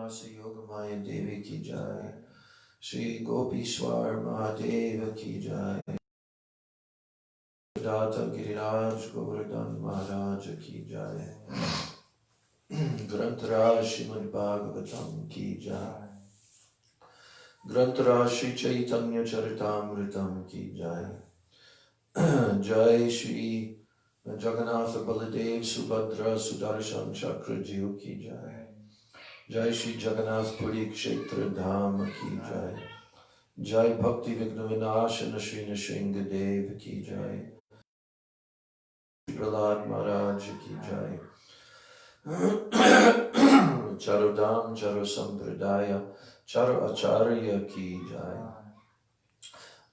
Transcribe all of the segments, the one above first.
Rasa Yogamaya Devi ki jai. Shri Gopishwar Mahadeva ki jai. Data Giriraj Govardhan Maharaj ki jai. Grantaraj Srimad Bhagavatam ki jai. Grantaraj Shri Chaitanya Charitamritam ki jai. Jai Shri Jagannatha Baladev Subhadra Sudarshan Chakra Jiyo ki jai. Jai Shri Jagannath Puri Kshetra Dham ki jai. Jai Bhakti Vigna Vinashana Shri Nishinga Dev ki jai. Prahlad Maharaj ki jai. Charodam Charo Sampradaya Charo Acharya ki jai.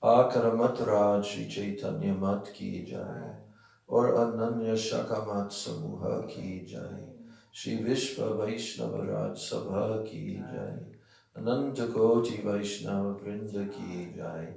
Akaramat Raj Shri Chaitanya Mat ki jai. Or Ananya Shakamat Samuha ki jai. Shri Vishva Vaishnava Raj Sabha ki jai. Ananta Koti Vaishnava Vrinda ki jai.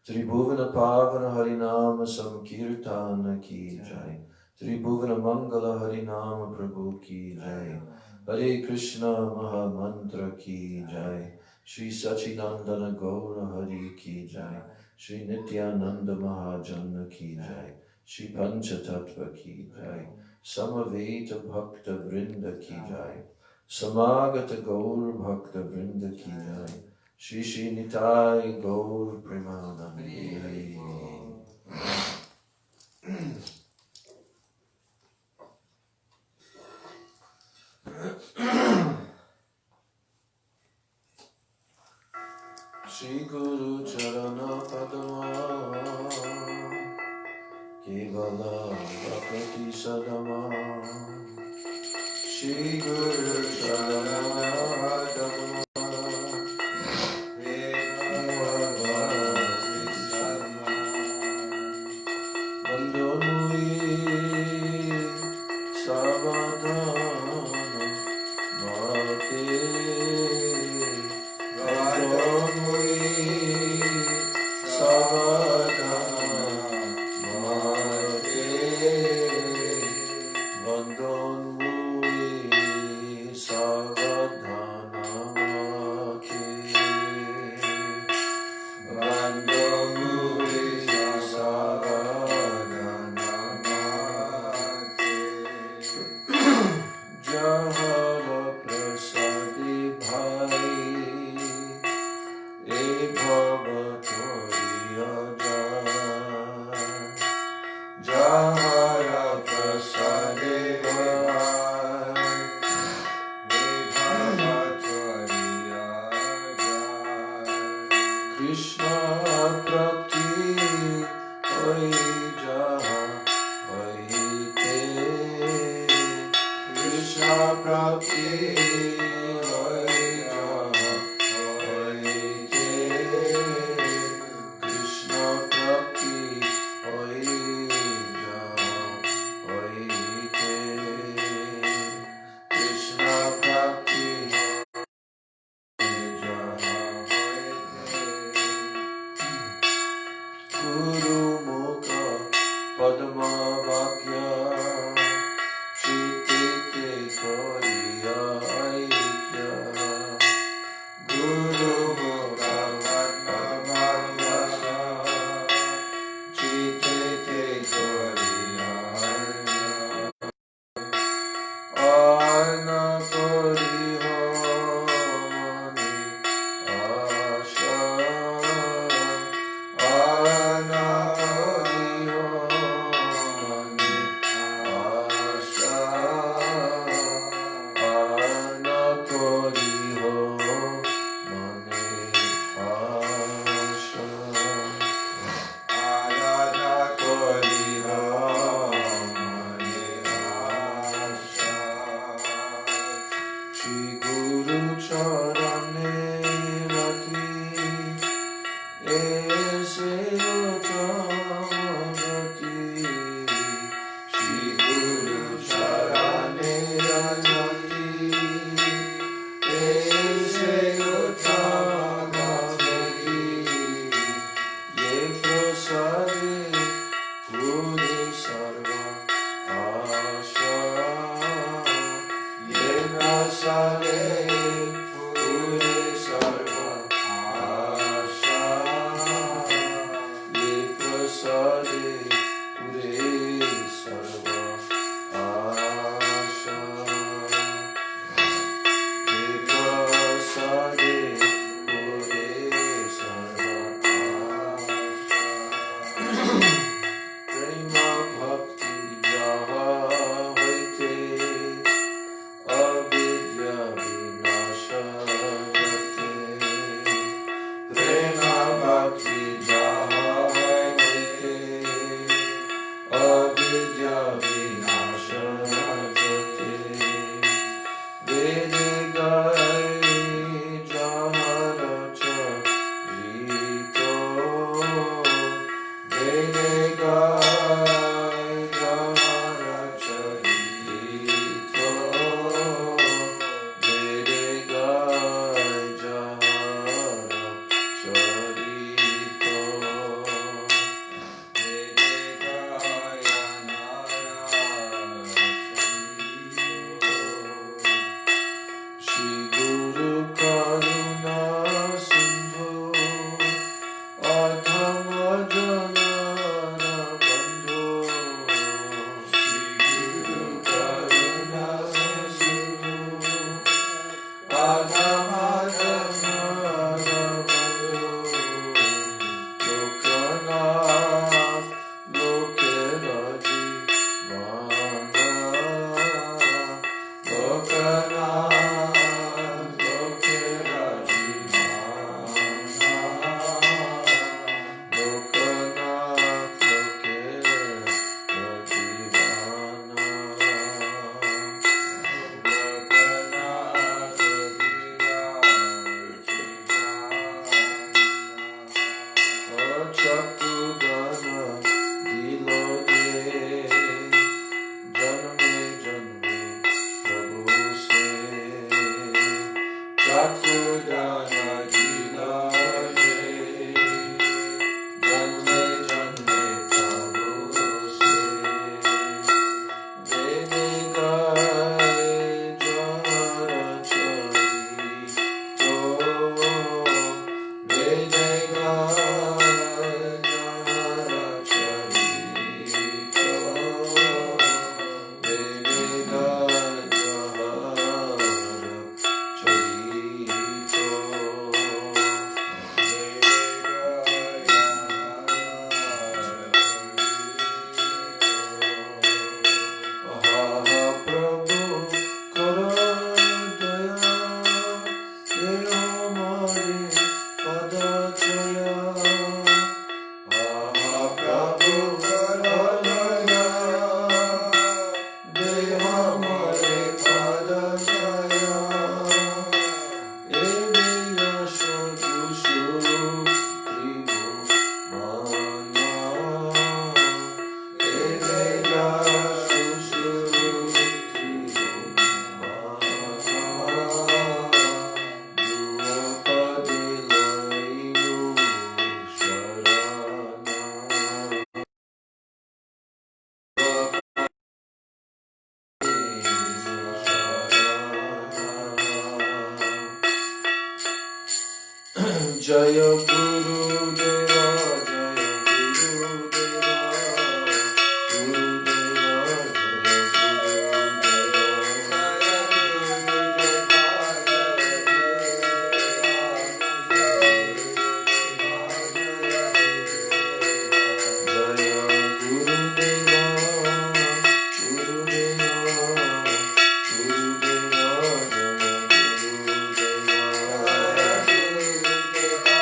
Tribhuvana Pavana Harinama Samkirtana ki jai. Tribhuvana Mangala Harinama Prabhu ki jai. Hare Krishna Maha Mantra ki jai. Shri Sachinandana Gaura Hari ki jai. Shri Nityananda Mahajana ki jai. Shri Panchatattva ki jai. Samaveta Bhakta Vrinda ki jai. Samagata Gaur Bhakta Vrinda ki jai. Shri Shri Nitai Gaur Premanande. Shri Guru Charana Padma Kevala Bhakti Sadama. Shri Guru Charana Padma Shri Guru Karuna Sindhu Adhama Janana Bandhu Shri Guru Karuna Sindhu Adhama Janana Bandhu Lokanath Loke Rajivana Lokanath Loke Rajivana Lokanath Loke Rajivana Chakudana Dilo De Janme Janme Prabhu Se Chakudana Dilo De Janme Janme Prabhu Se Vede Gaye Jara Charito Vede Gaye Jara Charito Vede Gaye Mahaprabhu Kara Daya Hamare Pada Jaya Mahaprabhu Kara Daya Hamare Pada Jaya Eviya Sadhushu Tribu Mana Eviya Sadhushu Tribu Jaya Gurudeva, Jaya Gurudeva, Gurudeva, Jaya Gurudeva, Gurudeva, Gurudeva, Jaya Gurudeva.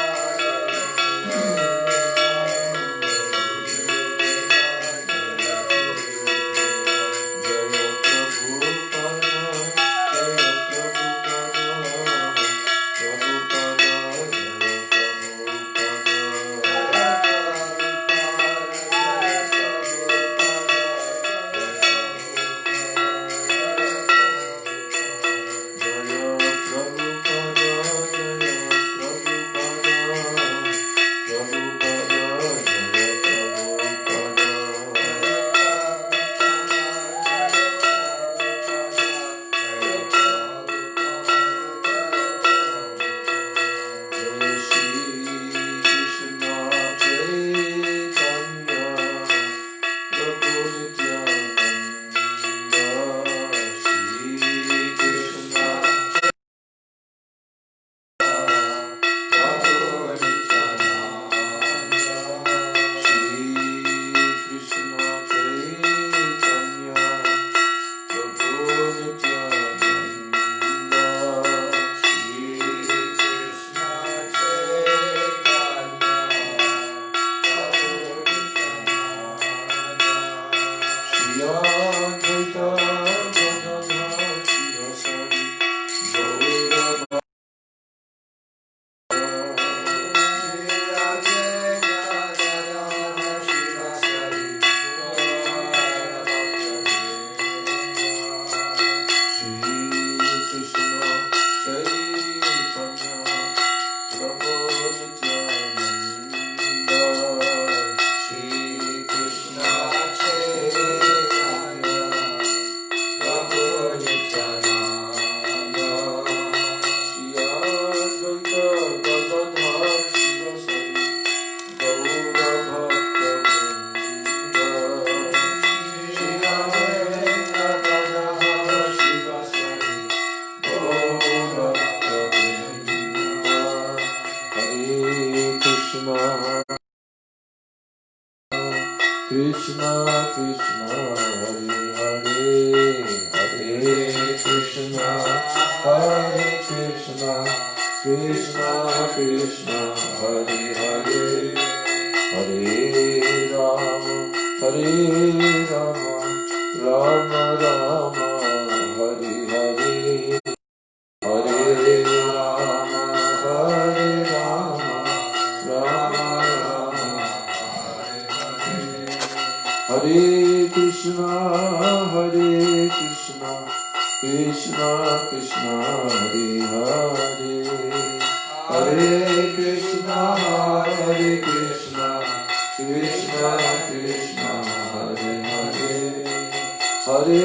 Krishna Krishna Hare Hare, Hare Krishna Hare Krishna, Krishna Krishna Hare Hare, Hare Rama Hare Rama, Rama Rama Hare Hare, Hare Rama Hare Rama, Rama Rama Hare Krishna Krishna Krishna Hare Hare, Hare Krishna Krishna Krishna Hare Hare, Hare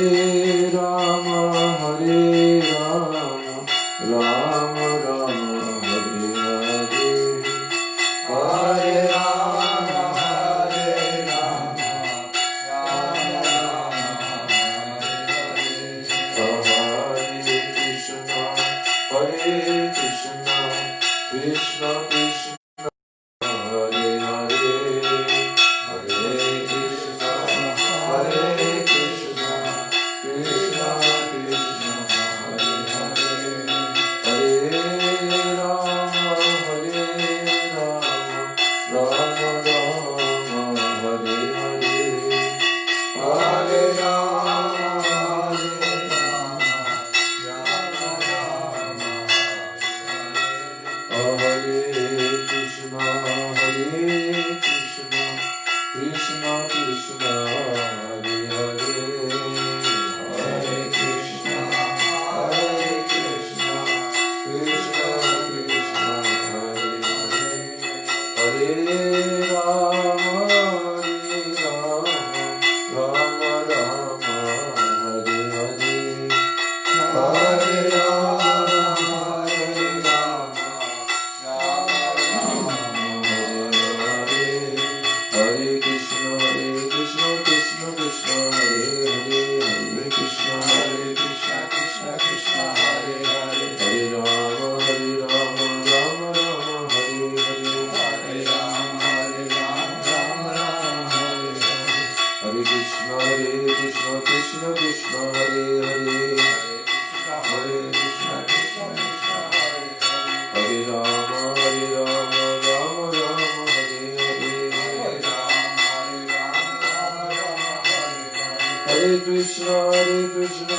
Rama Rama Rama Hare Hare, Hare Rama Krishna Krishna Hare Hare, Hare Krishna Krishna Krishna Hare Hare, Hare Rama Rama Rama Hare Hare, Hare Rama Hare Krishna Krishna Krishna Hare Hare, Hare Krishna Krishna Krishna Hare Hare, Hare Rama Rama Rama Hare Hare, Hare Rama Hare Krishna Krishna Krishna Hare Hare, Hare Krishna Krishna Krishna Hare Hare, Hare Rama Rama Rama Hare Hare, Hare Rama Rama Hare Hare, Hare Krishna Krishna Krishna Hare Hare, Hare Krishna Krishna Hare Hare, Hare Rama Rama Rama Hare Hare, Hare Hare Krishna Krishna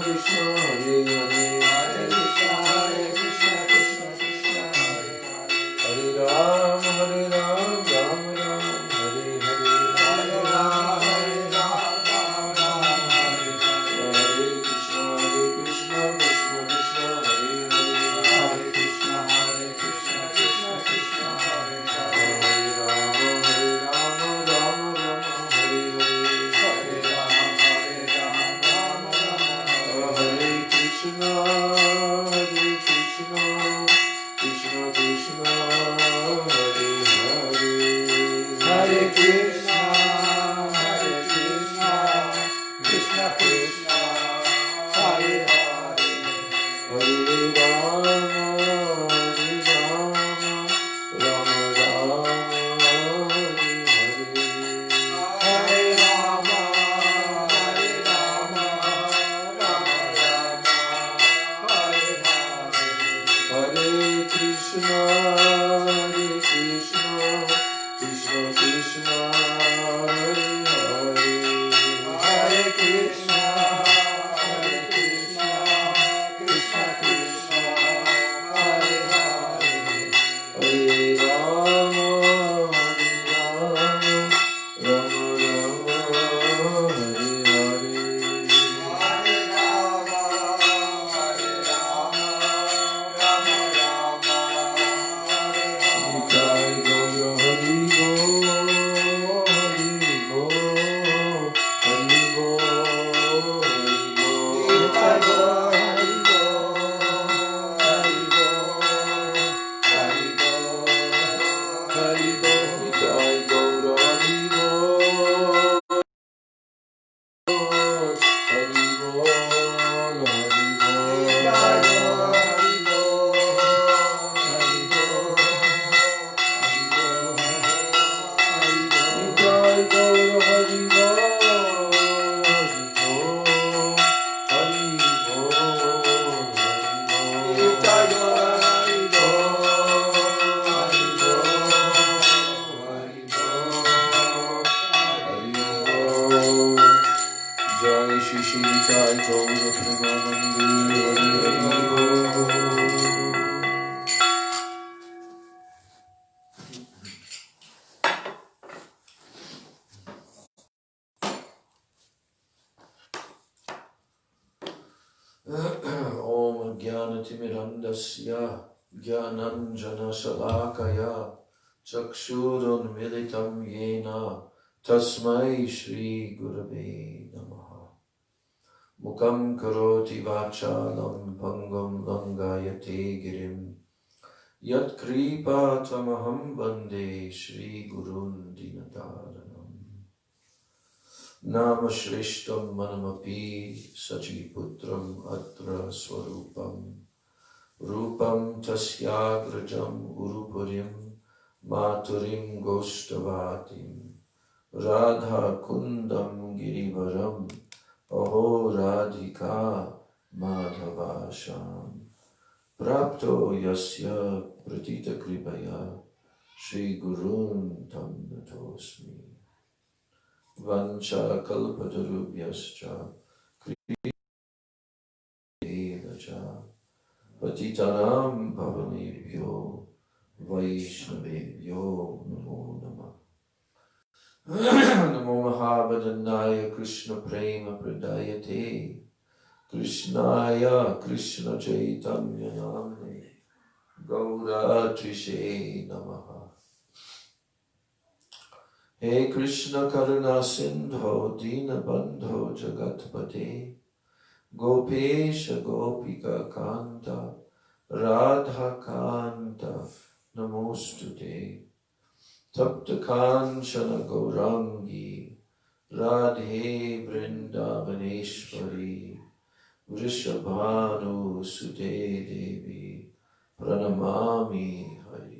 Krishna Hare Hare, Hare Krishna Krishna Krishna Hare Hare, Hare Rama Rama Rama Hare Hare, Hare Rama Hare Krishna Krishna Krishna Hare Hare, Hare Krishna Krishna Krishna Hare Hare, Hare Rama Rama Rama Hare Hare, Hare Rama Hare Krishna Krishna Krishna Hare Hare, Hare Krishna Krishna Krishna Hare Hare, Hare Rama Rama Rama Hare Hare, Hare Rama Rama Hare Hare, Hare Krishna Krishna Krishna Hare Hare, Hare Krishna Krishna Krishna Hare Hare, Hare Rama Rama Rama Hare Hare, Hare Rama Rama Rama Hare Jyotirmirandasya Jnananjana Shalakaya Chakshurunmilitam Yena Tasmai Shri Gurave Namaha. Mukam Karoti Vachalam Bhangam Langayate Girim Yat Kripa Tamaham Bande Shri Gurun Dinadaranam. Nama Shrishtam Manamapi Sachiputram Atra Swarupam Rupam Tasyagrajam Urupurim Maturim Goshtavatim Radha Kundam Girivaram Aho Radhika Madhavasham Prapto Yasya Pratita Kripaya Shri Gurun Tam Natosmi Vancha Kalpatarubhyascha Kriyacha Patitaram Bhavanebhyo Vaishnavebhyo Namo Namah. Namo Mahabhadanaya Krishna Prema Pradayate Krishnaya Krishna Chaitanya Namne Gaura Trishe Namaha. He Krishna Karuna Sindho Dina Bandho Jagatpate Gopesha Gopika Kanta Radha Kanta Namostute Tapta Kanchana Gaurangi Radhe Vrindavaneshwari Vrishabhanu Sute Devi Pranamami Hari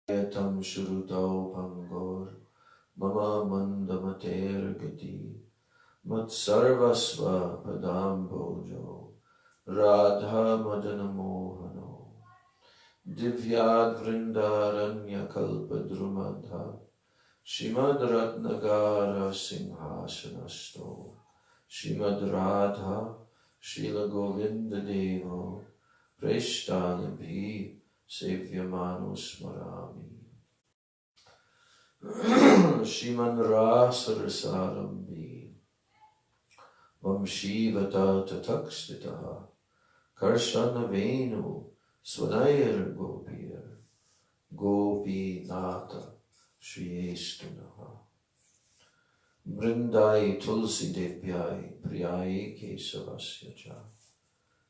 Yatam Shurutau Pangor Mama Mandamater Gati Matsarvasva Padam Bojo Radha Madana Mohano Divyad Vrindaranya Kalpadrumadha Shimad Ratnagara Simhasanasto Shimad Radha Srila Govinda Devo Preshtalabhi Sevyamanu Smarami Shiman Rasarasarambi Vamshivata Tatakstitaha Karshana Venu Swanayar Gopir Gopi Nata Shriyestunaha Brindai Tulsi Debhyai Priyai Kesavasyacha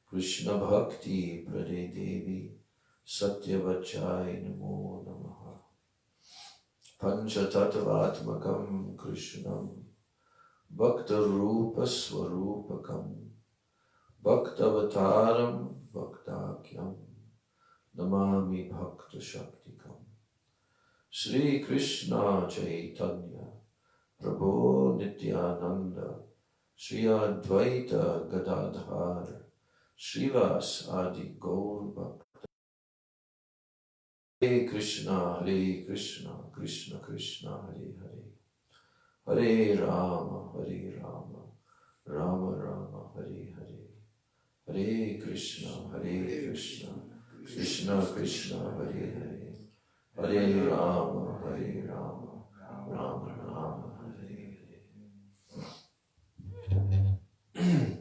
Krishna Bhakti Prade Devi Satyavachai Namo Namaha Panchatattvatmakam Krishnam Bhakta Rupa Swarupakam Bhaktavataram Bhaktakyam Namami Bhakta Shaktikam Sri Krishna Chaitanya Prabhu Nityananda Sri Advaita Gadadhar Srivas Adi Gaur Bhakta Hare Krishna Krishna Krishna Hare Hare Hare Rama Rama Rama Hare Hare Hare Krishna Krishna Krishna Hare Hare Hare Rama Rama Rama Hare Hare.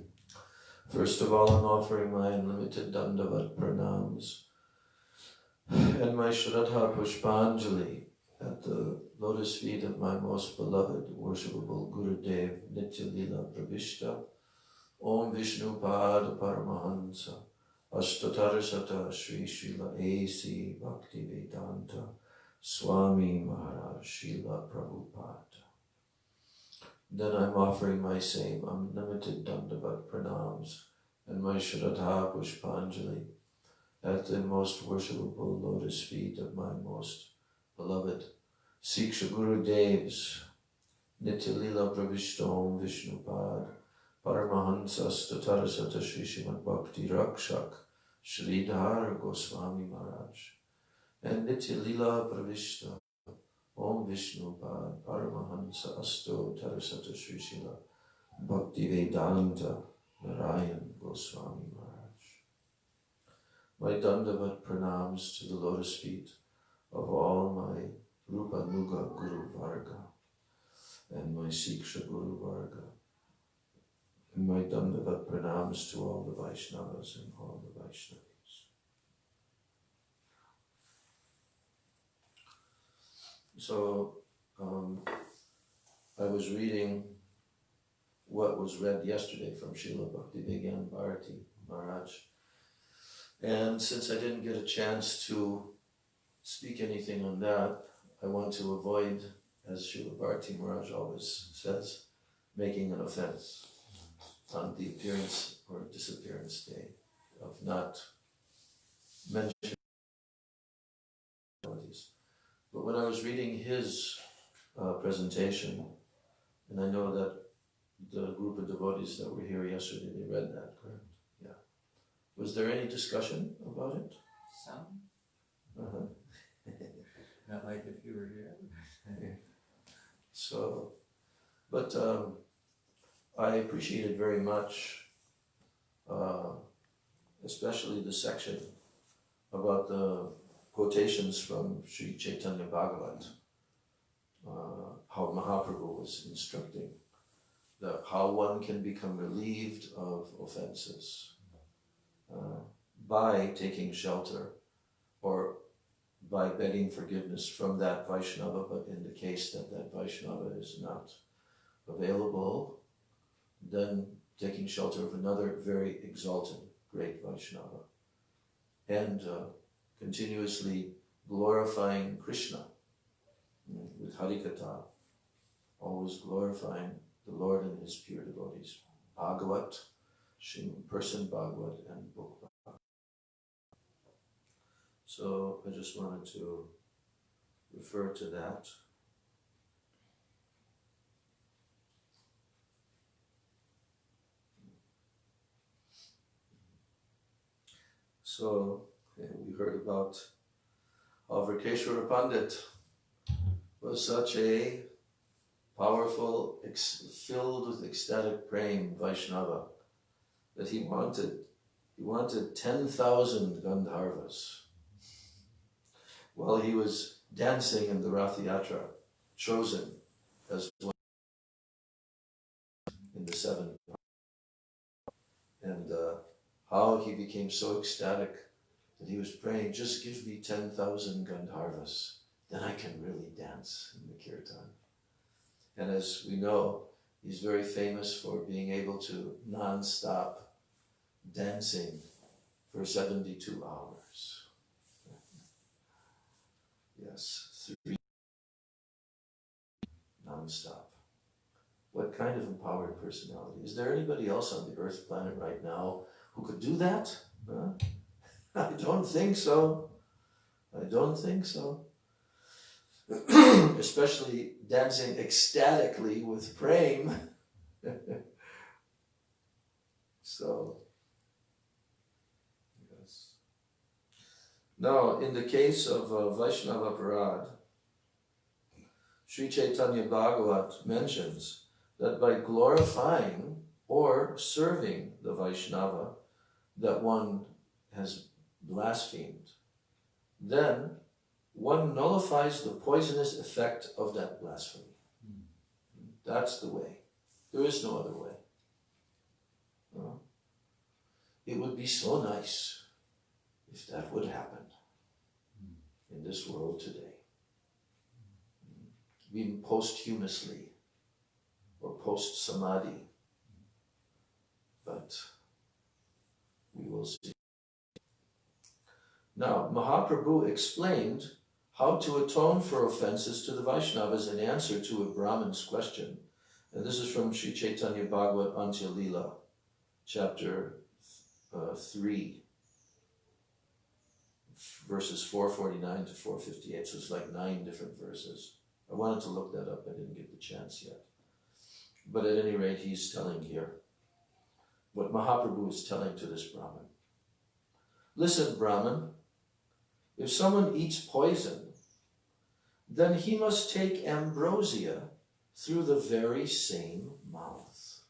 First of all, I'm offering my unlimited Dandavat Pranams and my Shraddha Pushpanjali at the lotus feet of my most beloved, worshipable Gurudev Nitya Lila Pravishta Om Vishnu Pada Paramahansa Ashtatarasata Sri Srila A.C. Bhakti Vedanta Swami Maharaj Srila Prabhupada. Then I'm offering my same unlimited Dandavat Pranams and my Shraddha Pushpanjali at the most worshipable lotus feet of my most beloved Siksha Gurudevs Nitya Lila Pravishta Om Vishnu Pada Paramahansa Statarasata Shri Srimad Bhakti Rakshak Sridhar Goswami Maharaj and Nitya Lila Pravishta Om Vishnu Pad Paramahansa Asto Tarasata Shri Srila Bhakti Vedanta Narayan Goswami Maharaj. My Dandavat Pranams to the lotus feet of all my Rupa Nuga Guru Varga and my Siksha Guru Varga. And my Dandavat pranams to all the Vaishnavas and all the Vaishnavis. So, I was reading what was read yesterday from Srila Bhaktivedanta Bharati Maharaj. And since I didn't get a chance to speak anything on that, I want to avoid, as Srila Bharati Maharaj always says, making an offense on the appearance or disappearance day of not mentioning qualities. But when I was reading his presentation, and I know that the group of devotees that were here yesterday, they read that, correct? Yeah. Was there any discussion about it? Some. Uh-huh. Not like if you were here. So, but I appreciated very much, especially the section about the quotations from Sri Chaitanya Bhagavat, how Mahaprabhu was instructing how one can become relieved of offenses by taking shelter or by begging forgiveness from that Vaishnava, but in the case that that Vaishnava is not available, then taking shelter of another very exalted, great Vaishnava. And continuously glorifying Krishna with Harikatha, always glorifying the Lord and his pure devotees. Bhagavat, person Bhagavat, and book Bhagavat. So I just wanted to refer to that. So we heard about how Vrkeshwara Pandit was such a powerful, filled with ecstatic praying Vaishnava that he wanted 10,000 Gandharvas while he was dancing in the Rath Yatra, chosen as one in the seven. And how he became so ecstatic that he was praying, just give me 10,000 Gandharvas, then I can really dance in the kirtan. And as we know, he's very famous for being able to non-stop dancing for 72 hours. Yes, 3 non-stop. What kind of empowered personality? Is there anybody else on the Earth planet right now who could do that? Huh? I don't think so. I don't think so. Especially dancing ecstatically with prema. So, yes. Now, in the case of Vaishnava Parad, Sri Chaitanya Bhagavat mentions that by glorifying or serving the Vaishnava that one has blasphemed, then one nullifies the poisonous effect of that blasphemy. That's the way. There is no other way. It would be so nice if that would happen in this world today. Even posthumously or post-samadhi. But we will see. Now, Mahaprabhu explained how to atone for offenses to the Vaishnavas in answer to a Brahmin's question. And this is from Sri Chaitanya Bhagavat Antya Lila, chapter 3, verses 449 to 458. So it's like 9 different verses. I wanted to look that up. I didn't get the chance yet. But at any rate, he's telling here what Mahaprabhu is telling to this Brahmin. Listen, Brahmin, if someone eats poison, then he must take ambrosia through the very same mouth.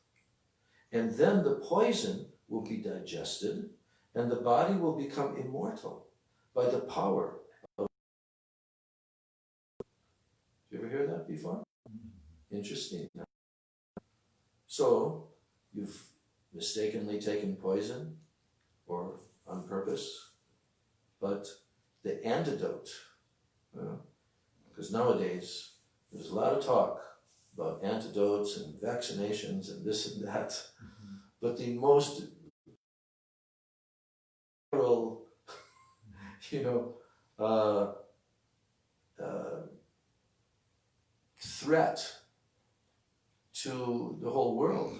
And then the poison will be digested, and the body will become immortal by the power of... Did you ever hear that before? Interesting. So, you've mistakenly taken poison or on purpose, but the antidote, because nowadays there's a lot of talk about antidotes and vaccinations and this and that, but the most viral, threat to the whole world,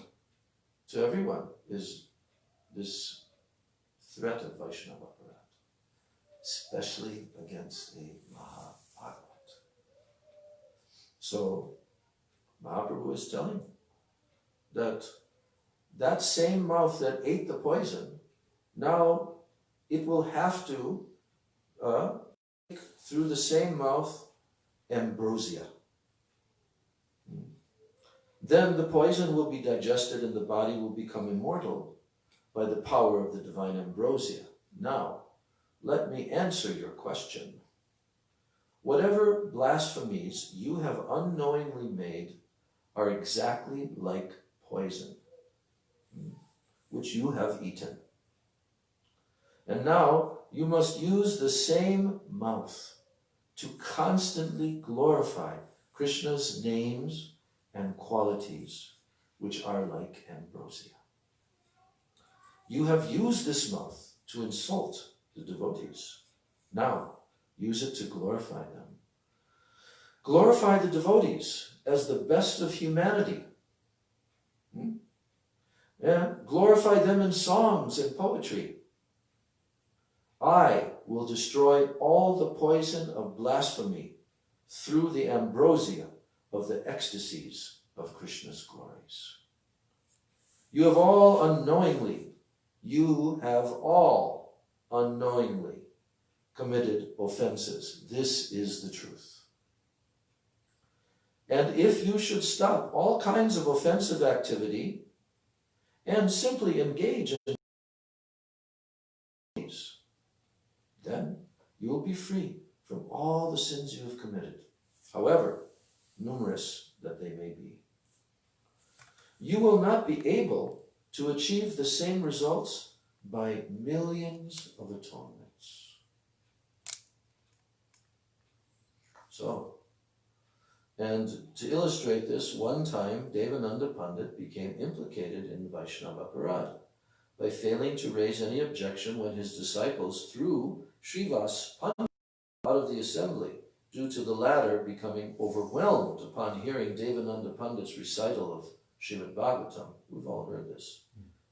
to everyone, is this threat of Vaishnava Aparat, especially against a Mahabhagavat. So Mahaprabhu is telling that that same mouth that ate the poison, now it will have to take through the same mouth ambrosia. Then the poison will be digested and the body will become immortal by the power of the divine ambrosia. Now, let me answer your question. Whatever blasphemies you have unknowingly made are exactly like poison, which you have eaten. And now you must use the same mouth to constantly glorify Krishna's names and qualities, which are like ambrosia. You have used this mouth to insult the devotees. Now, use it to glorify them. Glorify the devotees as the best of humanity. And glorify them in songs and poetry. I will destroy all the poison of blasphemy through the ambrosia of the ecstasies of Krishna's glories. You have all unknowingly committed offenses. This is the truth. And if you should stop all kinds of offensive activity and simply engage in these, then you will be free from all the sins you have committed, however numerous that they may be. You will not be able to achieve the same results by millions of atonements. So, and to illustrate this, one time Devananda Pandit became implicated in Vaishnava Aparad by failing to raise any objection when his disciples threw Srivas Pandit out of the assembly, due to the latter becoming overwhelmed upon hearing Devananda Pandit's recital of Srimad Bhagavatam. We've all heard this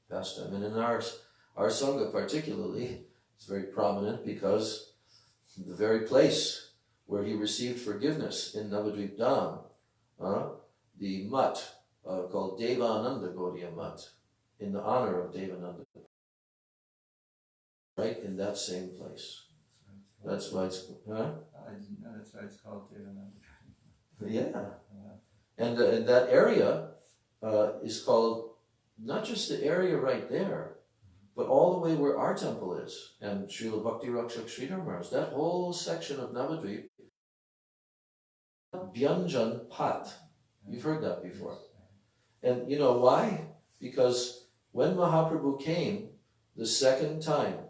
pastime. And in our Sangha particularly, it's very prominent because the very place where he received forgiveness in Navadvip Dham, the mutt called Devananda Gaudiya Mutt, in the honor of Devananda, right in that same place. That's why it's, I didn't know that's why it's called Devananda. Yeah. And that area is called, not just the area right there, but all the way where our temple is, and Srila Bhakti Rakshak Sridhar Maharaj, that whole section of Navadvip, Byanjan Pat. You've heard that before. And you know why? Because when Mahaprabhu came the second time,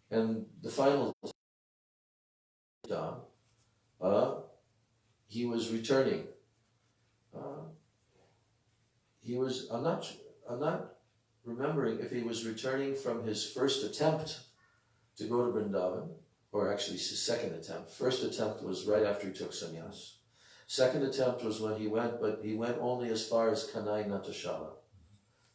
and the final time, he was returning. I'm not remembering if he was returning from his first attempt to go to Vrindavan, or actually his second attempt. First attempt was right after he took sannyas. Second attempt was when he went, but he went only as far as Kanai Natashala.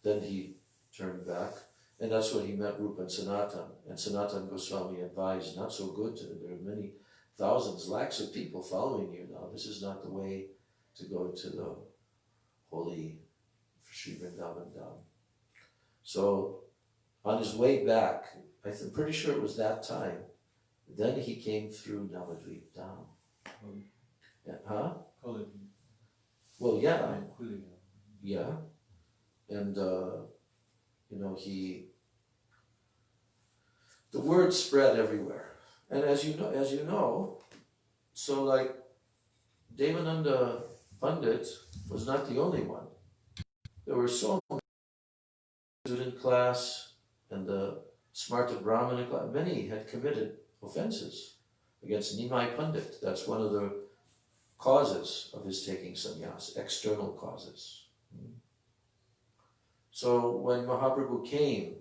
Then he turned back, and that's when he met Rupa and Sanatan. And Sanatan Goswami advised, not so good, there are many thousands, lakhs of people following you now. This is not the way to go to the holy Sri Vrindavan Dham. So on his way back, I'm pretty sure it was that time, then he came through Navadvip Dham. Huh? Well, yeah. Yeah. And, the word spread everywhere. And as you know, so like Devananda Pandit was not the only one. There were so many students class and the Smarta Brahmana class, many had committed offenses against Nimai Pandit. That's one of the causes of his taking sannyas, external causes. So when Mahaprabhu came,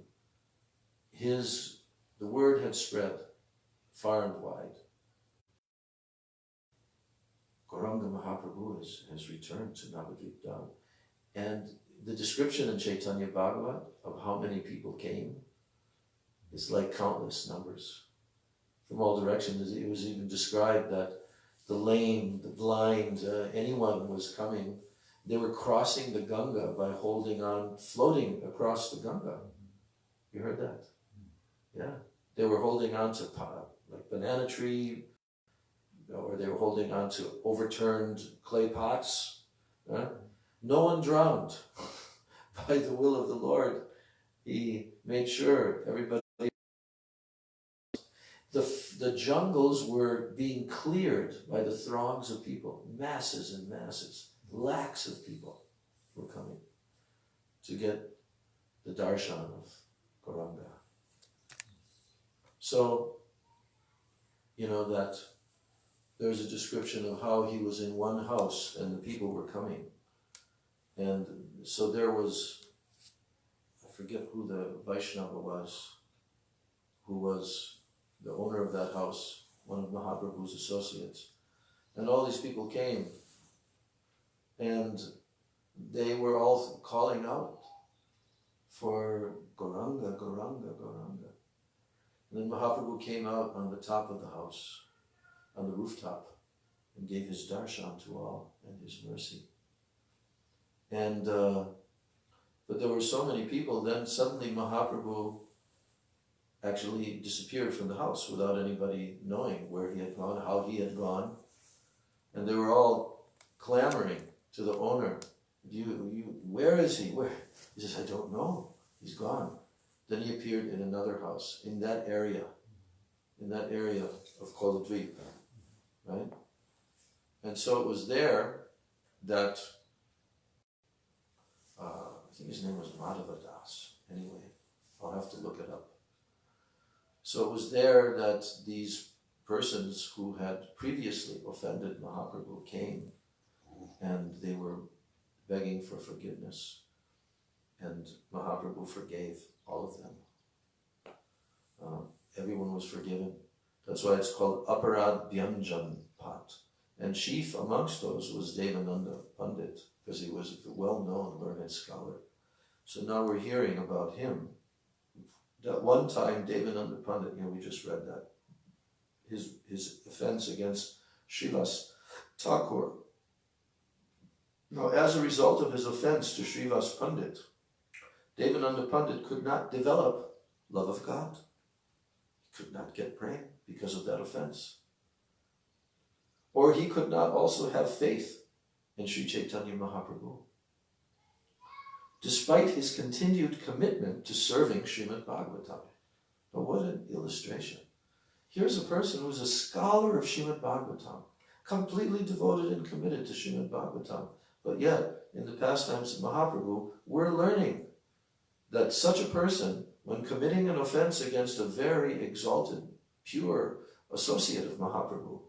the word had spread far and wide. Gauranga Mahaprabhu has returned to Navadvip Dham. And the description in Chaitanya Bhagavat of how many people came is like countless numbers. From all directions, it was even described that the lame, the blind, anyone was coming. They were crossing the Ganga by holding on, floating across the Ganga. You heard that? Yeah. They were holding on to like banana tree, or they were holding on to overturned clay pots. No one drowned. By the will of the Lord, He made sure everybody. The jungles were being cleared by the throngs of people. Masses and masses, lakhs of people were coming to get the darshan of Gauranga. So, you know that there's a description of how he was in one house and the people were coming. And so there was, I forget who the Vaishnava was, who was the owner of that house, one of Mahaprabhu's associates. And all these people came, and they were all calling out for Gauranga, Gauranga, Gauranga. And then Mahaprabhu came out on the top of the house, on the rooftop, and gave his darshan to all and his mercy. And but there were so many people, then suddenly Mahaprabhu actually disappeared from the house without anybody knowing where he had gone, how he had gone. And they were all clamoring to the owner, where is he? Where? He says, I don't know, he's gone. Then he appeared in another house, in that area of Koladvip, right? And so it was there that, I think his name was Madhava Das, anyway, I'll have to look it up. So it was there that these persons who had previously offended Mahaprabhu came, and they were begging for forgiveness, and Mahaprabhu forgave all of them. Everyone was forgiven. That's why it's called Aparad Bhyanjan Pat. And chief amongst those was Devananda Pandit, because he was a well-known learned scholar. So now we're hearing about him. That one time, Devananda Pandit, we just read that, his offense against Srivas Thakur. Now, as a result of his offense to Srivas Pandit, Devananda Pandit could not develop love of God. He could not get prema because of that offense. Or he could not also have faith in Sri Chaitanya Mahaprabhu, despite his continued commitment to serving Srimad Bhagavatam. Now what an illustration. Here's a person who's a scholar of Srimad Bhagavatam, completely devoted and committed to Srimad Bhagavatam, but yet, in the pastimes of Mahaprabhu, we're learning that such a person, when committing an offense against a very exalted, pure associate of Mahaprabhu,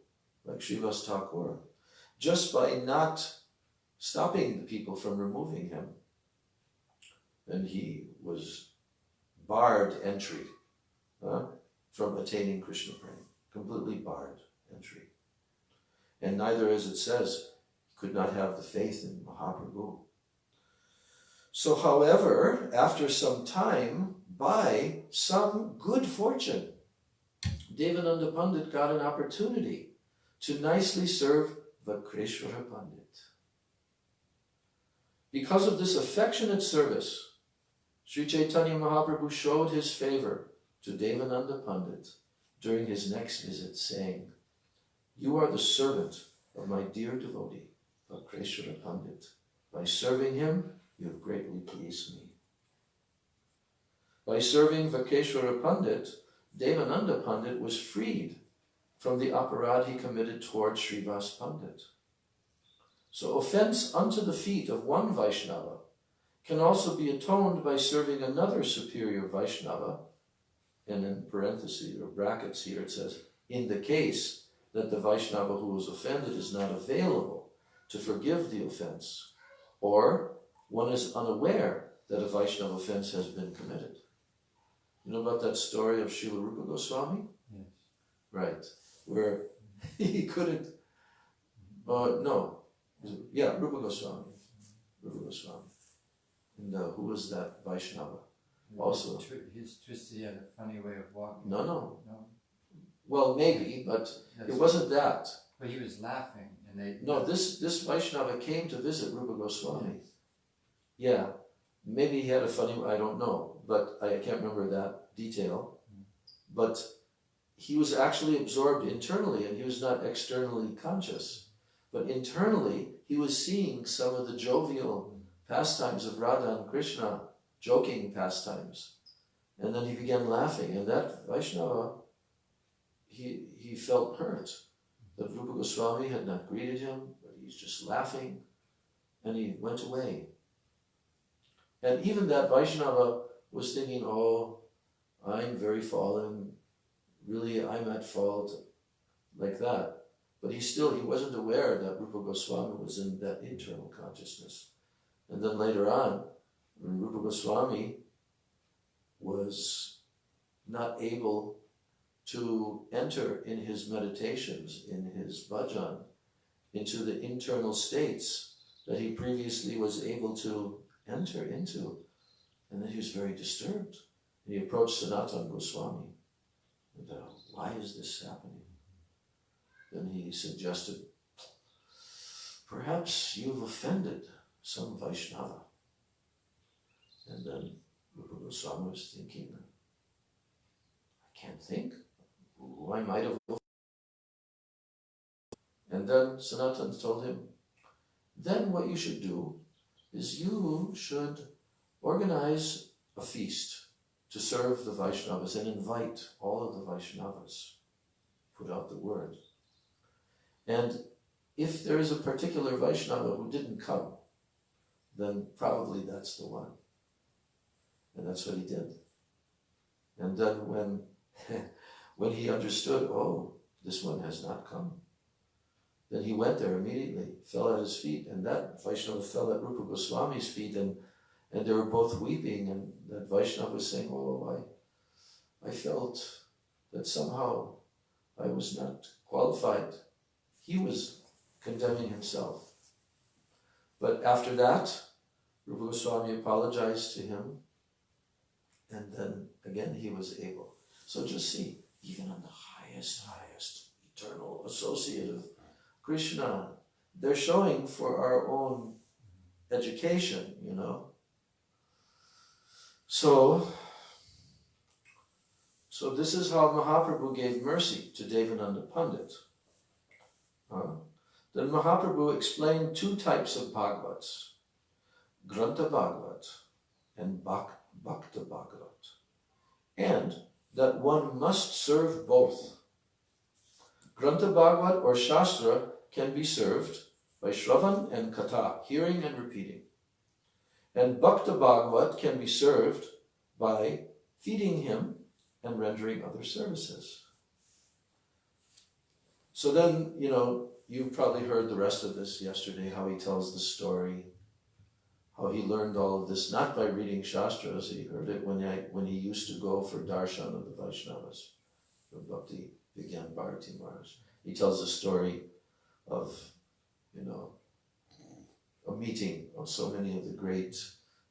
like Srivas Thakur, just by not stopping the people from removing him, and he was barred entry from attaining Krishna prema, completely barred entry. And neither, as it says, could not have the faith in Mahaprabhu. So, however, after some time, by some good fortune, Devananda Pandit got an opportunity to nicely serve Vakreshwara Pandit. Because of this affectionate service, Sri Chaitanya Mahaprabhu showed his favor to Devananda Pandit during his next visit, saying, "You are the servant of my dear devotee, Vakreshwara Pandit. By serving him, you have greatly pleased me." By serving Vakreshwara Pandit, Devananda Pandit was freed from the aparadh he committed towards Srivas Pandit. So offense unto the feet of one Vaishnava can also be atoned by serving another superior Vaishnava, and in parentheses or brackets here it says, in the case that the Vaishnava who was offended is not available to forgive the offense, or one is unaware that a Vaishnava offense has been committed. You know about that story of Srila Rupa Goswami? Yes. Right, where he couldn't, Rupa Goswami. And who was that Vaishnava? Also. He's twisted, he had a funny way of walking. No. Well, maybe, but it wasn't that. But he was laughing, and they... No, this Vaishnava came to visit Rupa Goswami. Yeah, maybe he had a funny, I don't know, but I can't remember that detail. But he was actually absorbed internally, and he was not externally conscious. But internally, he was seeing some of the jovial pastimes of Radha and Krishna, joking pastimes. And then he began laughing, and that Vaishnava, he felt hurt that Rupa Goswami had not greeted him, but he's just laughing, and he went away. And even that Vaishnava was thinking, oh, I'm very fallen, really I'm at fault, like that. But he wasn't aware that Rupa Goswami was in that internal consciousness. And then later on, when Rupa Goswami was not able to enter in his meditations, in his bhajan, into the internal states that he previously was able to enter into. And then he was very disturbed. And he approached Sanatana Goswami. And why is this happening? Then he suggested, perhaps you've offended some Vaishnava. And then Rupa Goswami was thinking, I can't think who I might have offended. And then Sanatana told him, then what you should do is you should organize a feast to serve the Vaishnavas and invite all of the Vaishnavas. Put out the word. And if there is a particular Vaishnava who didn't come, then probably that's the one. And that's what he did. And then when he understood, oh, this one has not come, then he went there immediately, fell at his feet, and that Vaishnava fell at Rupa Goswami's feet, and they were both weeping, and that Vaishnava was saying, oh, I felt that somehow I was not qualified. He was condemning himself. But after that, Rupa Goswami apologized to him, and then again he was able. So just see, even on the highest, eternal associate of Krishna, they're showing for our own education, you know. So this is how Mahaprabhu gave mercy to Devananda Pandit. Then Mahaprabhu explained two types of Bhagavats, Grantha Bhagavat and Bhakta Bhagavat, and that one must serve both. Grantha Bhagavat or Shastra can be served by Shravan and Katha, hearing and repeating. And Bhakta Bhagavat can be served by feeding him and rendering other services. So then, you know, you've probably heard the rest of this yesterday, how he tells the story, how he learned all of this, not by reading Shastras. He heard it when he used to go for darshan of the Vaishnavas, when Bhakti began Bharati Maharaj. He tells the story of, you know, a meeting of so many of the great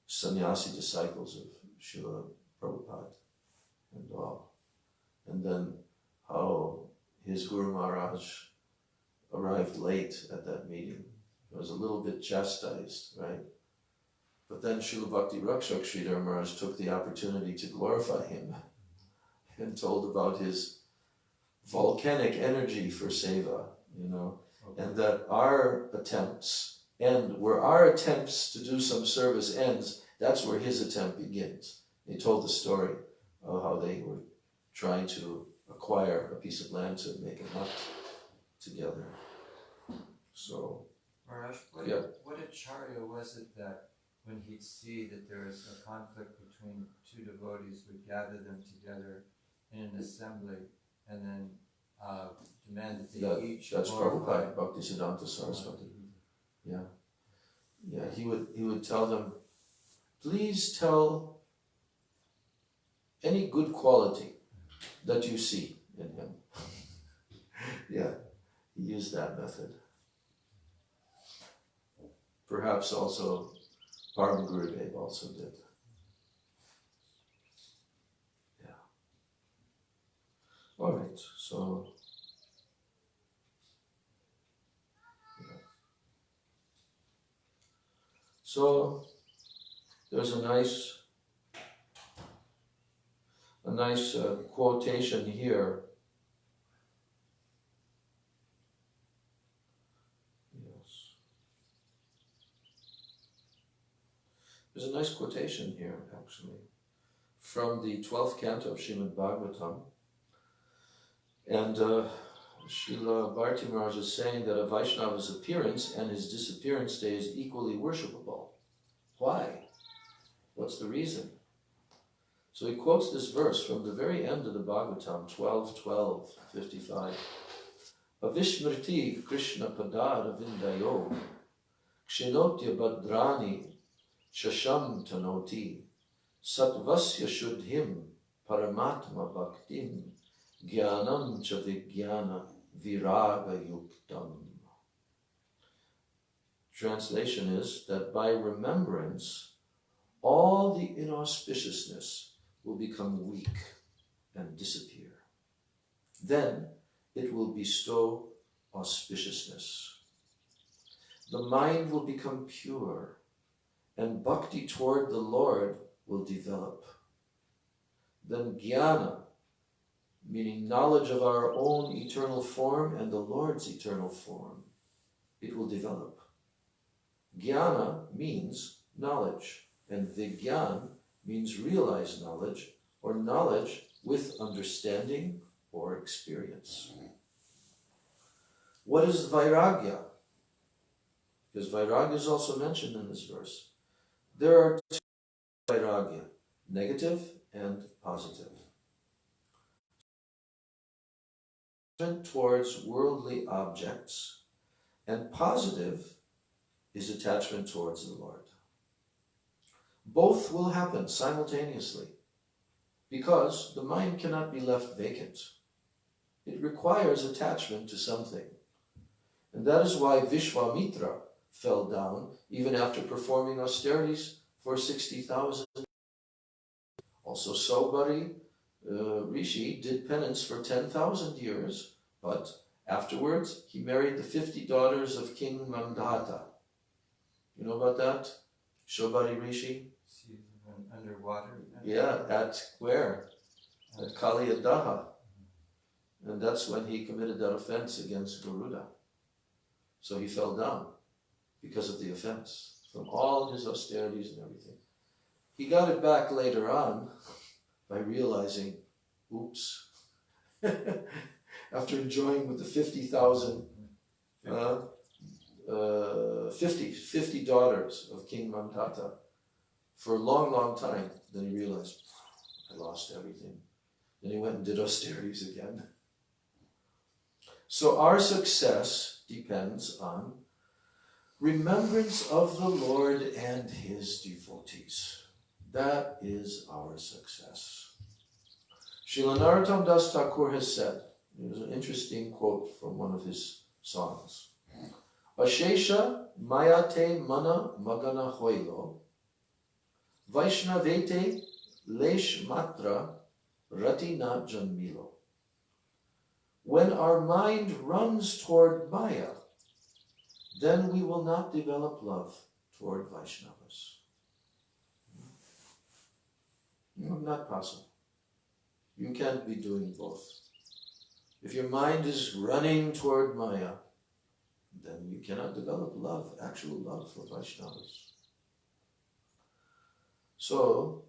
sannyasi disciples of Srila Prabhupada and all. And then how his Guru Maharaj arrived late at that meeting. He was a little bit chastised, right? But then Srila Bhakti Rakshak Sridhar Maharaj took the opportunity to glorify him and told about his volcanic energy for seva, you know, and that our attempts end, where our attempts to do some service ends, that's where his attempt begins. He told the story of how they were trying to acquire a piece of land to make a hut together. So, Maharaj, yeah. what acharya was it that when he'd see that there is a conflict between two devotees, would gather them together in an assembly and then demand that they each That's glorify. Prabhupada, Bhaktisiddhanta Saraswati. Yeah. Yeah, he would tell them, please tell any good quality that you see in him. Yeah, he used that method. Perhaps also Param Gurudev also did. Yeah. All right, so yeah. So there's a nice quotation here. Yes. There's a nice quotation here, actually, from the 12th canto of Srimad Bhagavatam. And Srila Bharati Maharaj is saying that a Vaishnava's appearance and his disappearance day is equally worshipable. Why? What's the reason? So he quotes this verse from the very end of the Bhagavatam, 12:12:55. Avishmriti Krishna padara vindayo kshinotya badrani shasham tanoti satvasya shuddhim paramatma bhaktim Jnanam cha vijnana viraga yuktam. Translation is that by remembrance, all the inauspiciousness will become weak and disappear. Then it will bestow auspiciousness. The mind will become pure, and bhakti toward the Lord will develop. Then jnana, meaning knowledge of our own eternal form and the Lord's eternal form, it will develop. Jnana means knowledge, and vijnan means realized knowledge, or knowledge with understanding or experience. What is vairagya? Because vairagya is also mentioned in this verse. There are two vairagya, negative and positive. Towards worldly objects, and positive is attachment towards the Lord. Both will happen simultaneously because the mind cannot be left vacant. It requires attachment to something. And that is why Vishwamitra fell down even after performing austerities for 60,000. Also Saubhari Rishi did penance for 10,000 years, but afterwards he married the 50 daughters of King Mandhata. You know about that? Saubhari Rishi? She went underwater? Yeah, at where? At Kaliyadaha. And that's when he committed that offense against Garuda. So he fell down because of the offense, from all his austerities and everything. He got it back later on by realizing, oops, after enjoying with the 50,000, 50 daughters of King Mandhata for a long, long time, then he realized, I lost everything. Then he went and did austerities again. So our success depends on remembrance of the Lord and his devotees. That is our success. Srila Narottam Das Thakur has said, there's an interesting quote from one of his songs. Ashesha mayate mana magana hoilo, Vaishnavete lesh matra ratina janmilo. When our mind runs toward Maya, then we will not develop love toward Vaishnavas. Not possible. You can't be doing both. If your mind is running toward Maya, then you cannot develop love, actual love for Vaishnavas. So,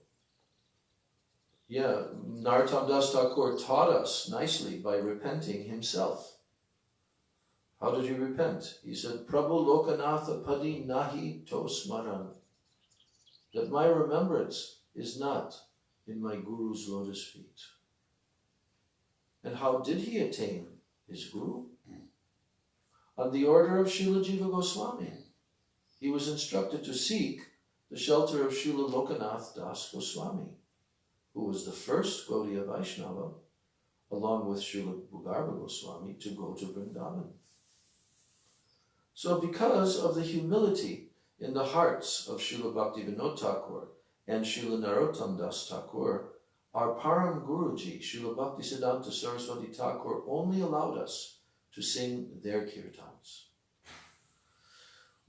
yeah, Narottam Das Thakur taught us nicely by repenting himself. How did he repent? He said, Prabhu Lokanatha Padi Nahi To Smaran. that my remembrance is not in my Guru's lotus feet. And how did he attain his Guru? On the order of Srila Jiva Goswami, he was instructed to seek the shelter of Srila Lokanath Das Goswami, who was the first Gaudiya Vaishnava, along with Srila Bhugarva Goswami, to go to Vrindavan. So because of the humility in the hearts of Srila Bhaktivinoda Thakur and Srila Narottam Das Thakur, our Param Guruji, Srila Bhaktisiddhanta Saraswati Thakur, only allowed us to sing their kirtans.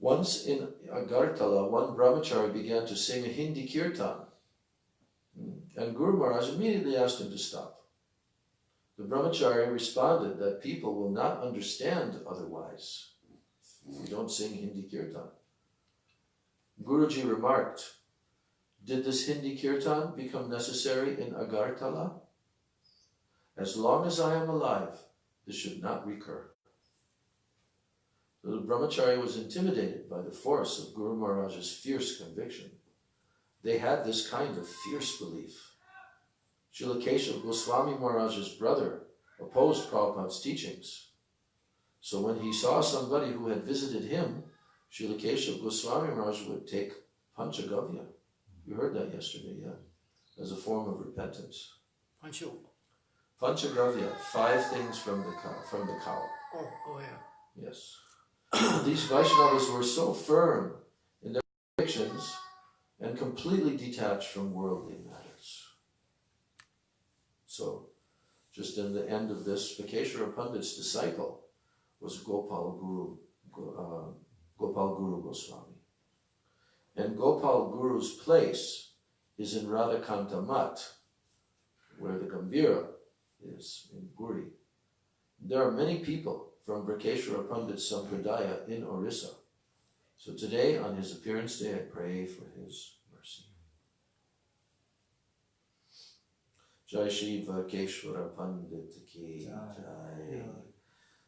Once in Agartala, one brahmachari began to sing a Hindi kirtan, and Guru Maharaj immediately asked him to stop. The brahmachari responded that people will not understand otherwise if you don't sing Hindi kirtan. Guruji remarked, "Did this Hindi kirtan become necessary in Agartala? As long as I am alive, this should not recur." The brahmachari was intimidated by the force of Guru Maharaj's fierce conviction. They had this kind of fierce belief. Srila Keshav Goswami Maharaj's brother opposed Prabhupada's teachings. So when he saw somebody who had visited him, Srila Keshav Goswami Maharaj would take Panchagavya. You heard that yesterday, yeah? As a form of repentance. Panchagavya, 5 things from the cow. Oh yeah. Yes. These Vaishnavas were so firm in their convictions and completely detached from worldly matters. So, just in the end of this, Vikeshwara Pandit's disciple was Gopal Guru Goswami. And Gopal Guru's place is in Radhakanta Mat, where the Gambhira is, in Puri. There are many people from Vikeshwara Pandit's Sampradaya in Orissa. So today, on his appearance day, I pray for his mercy. Jai Shri Vikeshwara Pandit ki Jai.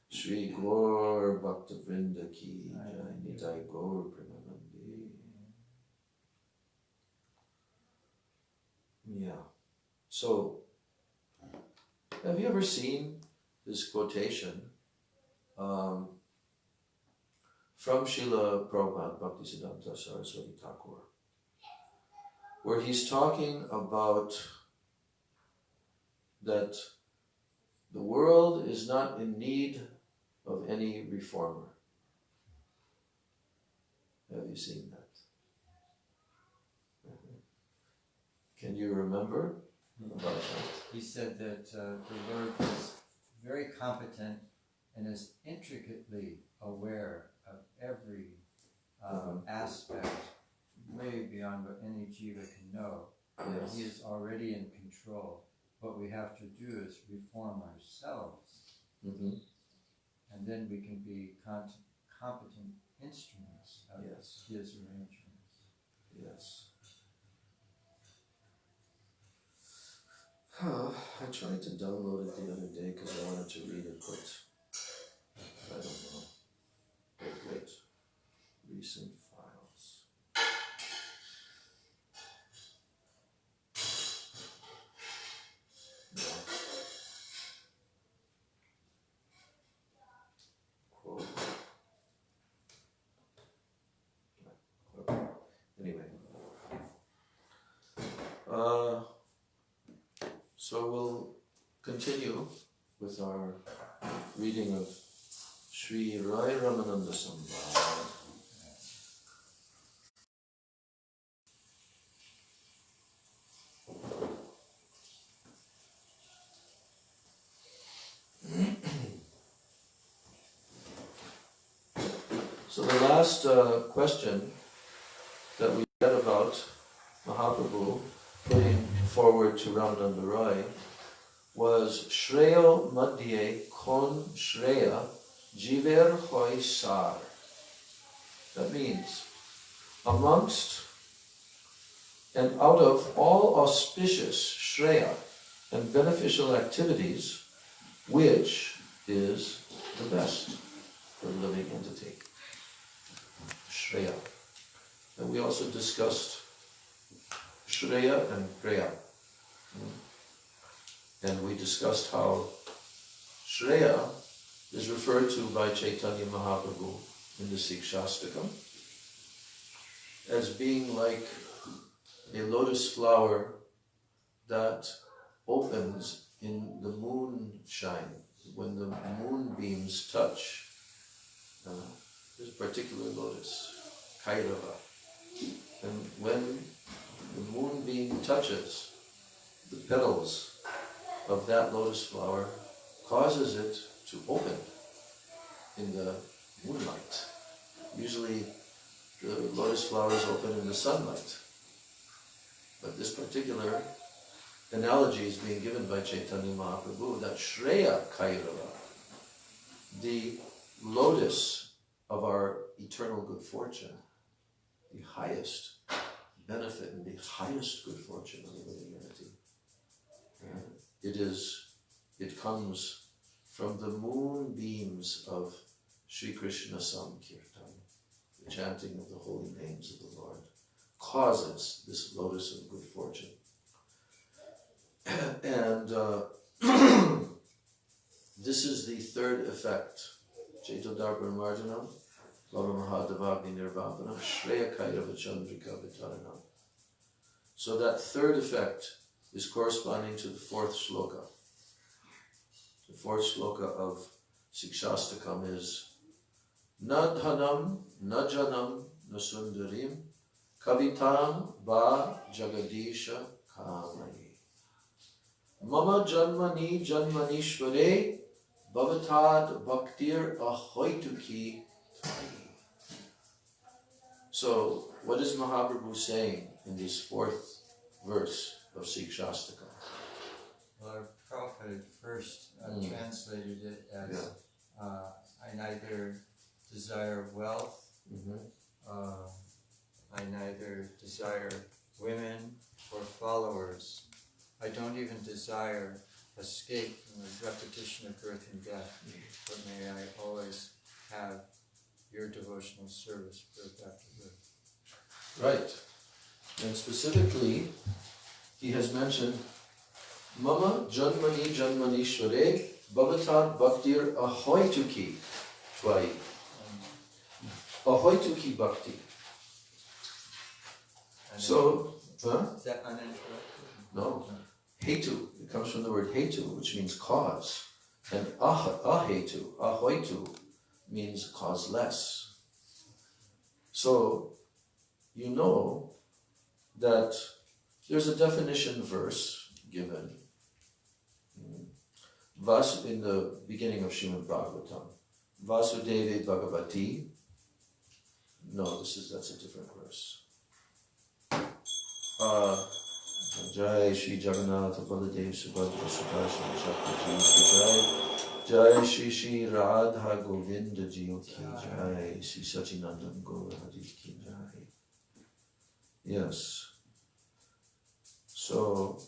Shri Gaur Bhakta Vrinda ki Jai. Nitai Gaur Premanandi. Yeah. So, have you ever seen this quotation from Srila Prabhupada Bhaktisiddhanta Saraswati Thakur, where he's talking about that the world is not in need of any reformer. Have you seen that? Can you remember about that? He said that the Lord is very competent and is intricately aware of every aspect, way beyond what any jiva can know. Yes. He is already in control. What we have to do is reform ourselves, and then we can be competent instruments of his arrangements. Yes. I tried to download it the other day because I wanted to read it, but I don't know. Wait. Recent files. No. Quote. Okay. Anyway. So we'll continue with our reading of Sri Rai Ramananda Sambhava. So the last question that we read about Mahaprabhu putting forward to Ramananda Roy was Shreyo Madhye Kon Shreya Jiver Hoy Sar. That means, amongst and out of all auspicious Shreya and beneficial activities, which is the best for the living entity? Shreya. And we also discussed Shreya and Greya. And we discussed how Shreya is referred to by Chaitanya Mahaprabhu in the Sikshastakam as being like a lotus flower that opens in the moonshine. When the moonbeams touch this particular lotus, Kairava, and when the moonbeam touches the petals of that lotus flower, causes it to open in the moonlight. Usually the lotus flowers open in the sunlight, but this particular analogy is being given by Chaitanya Mahaprabhu that Shreya Kairava, the lotus of our eternal good fortune, the highest benefit and the highest good fortune of the living entity. It comes from the moonbeams of Sri Krishna Sankirtan, the chanting of the holy names of the Lord, causes this lotus of good fortune. And this is the third effect. Chaitodarbha Marjanam, Baba Mahadavagni Nirvapana, Shreya Kairava Chandrika Vitaranam. So that third effect is corresponding to the fourth shloka. The fourth shloka of Sikshastakam is Na dhanam, na janam, na sundarim, kavitam ba jagadisha kamai. Mama janmani janmanishvare bhavatad bhaktir ahoituki. So, what is Mahaprabhu saying in this fourth verse of Sikshastakam? Well, our Prabhupada first translated it as I neither desire wealth, I neither desire women or followers. I don't even desire escape from the repetition of birth and death, but may I always have your devotional service birth after birth. Right. And specifically, he has mentioned Mama janmani janmanishvare bhavatad bhaktir ahoituki tvai. Ahoituki bhakti. So, is that uninterrupted? No. Hetu, it comes from the word hetu, which means cause. And ahetu, ahoitu, means causeless. So, you know that there's a definition verse given in the beginning of Srimad Bhagavatam. Vasudeve Bhagavati. No, that's a different verse. Jai Shri Jagannath Baladev Subhadra Subhashana Chakraji Jai Shri Shri Radha Govinda Jiyo Ki Jai Shri Sachinandan Gaurahari Ki Jai. Yes. So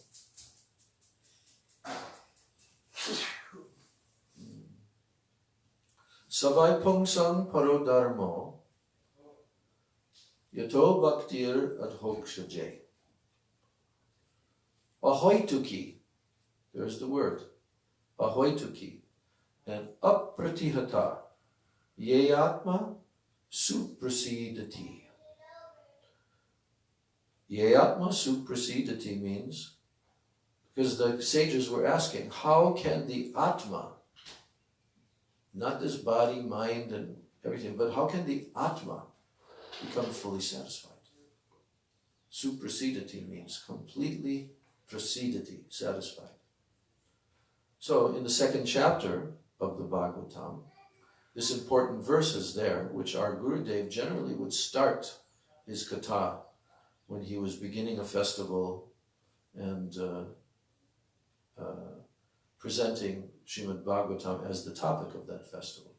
Savai Pungsang Parodharmo Yato Bhaktir Adhokshaje. Ahoituki, there's the word, ahoituki, and apratihata, yeyatma suprasidati. Yeyatma suprasidati means, because the sages were asking, how can the Atma, not this body, mind, and everything, but how can the Atma become fully satisfied? Suprasidati means completely prasidati, satisfied. So in the second chapter of the Bhagavatam, this important verse is there, which our Gurudev generally would start his Katha when he was beginning a festival and presenting Srimad Bhagavatam as the topic of that festival.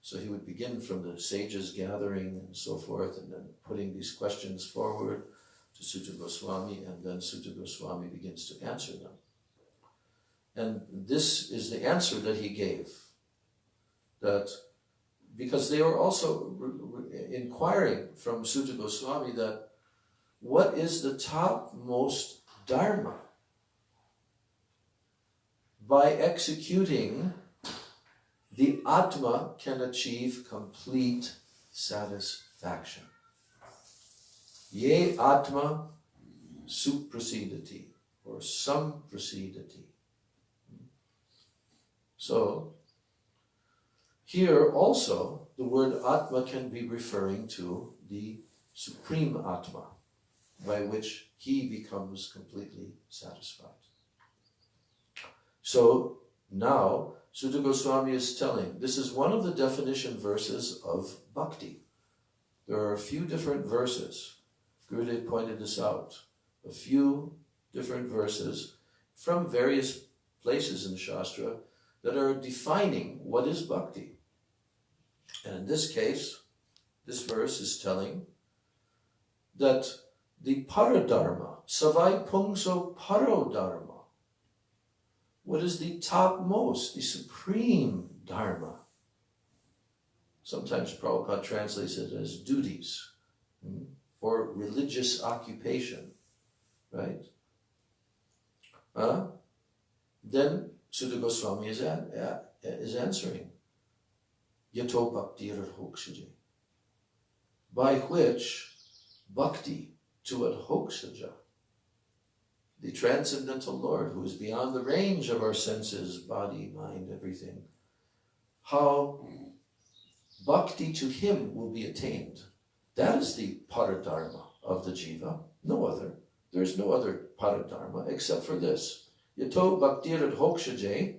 So he would begin from the sages gathering and so forth, and then putting these questions forward to Sutta Goswami, and then Sutta Goswami begins to answer them. And this is the answer that he gave. That, because they were also inquiring from Sutta Goswami that what is the topmost dharma? By executing, the Atma can achieve complete satisfaction. Ye Atma suprasidati, or samprasidati. So, here also, the word Atma can be referring to the Supreme Atma, by which he becomes completely satisfied. So, now, Sutta Goswami is telling, this is one of the definition verses of bhakti. There are a few different verses. Gurudev pointed this out. A few different verses from various places in the Shastra that are defining what is bhakti. And in this case, this verse is telling that the paradharma, savai pungso parodharma, what is the topmost, the supreme dharma? Sometimes Prabhupada translates it as duties or religious occupation, right? Then Sutta Goswami is answering, Yato bhaktir hokshaja, by which bhakti to adhoksaja, the transcendental Lord who is beyond the range of our senses, body, mind, everything, how bhakti to him will be attained. That is the paradharma of the jiva, no other. There is no other paradharma except for this. Yato bhaktir adhokshaja.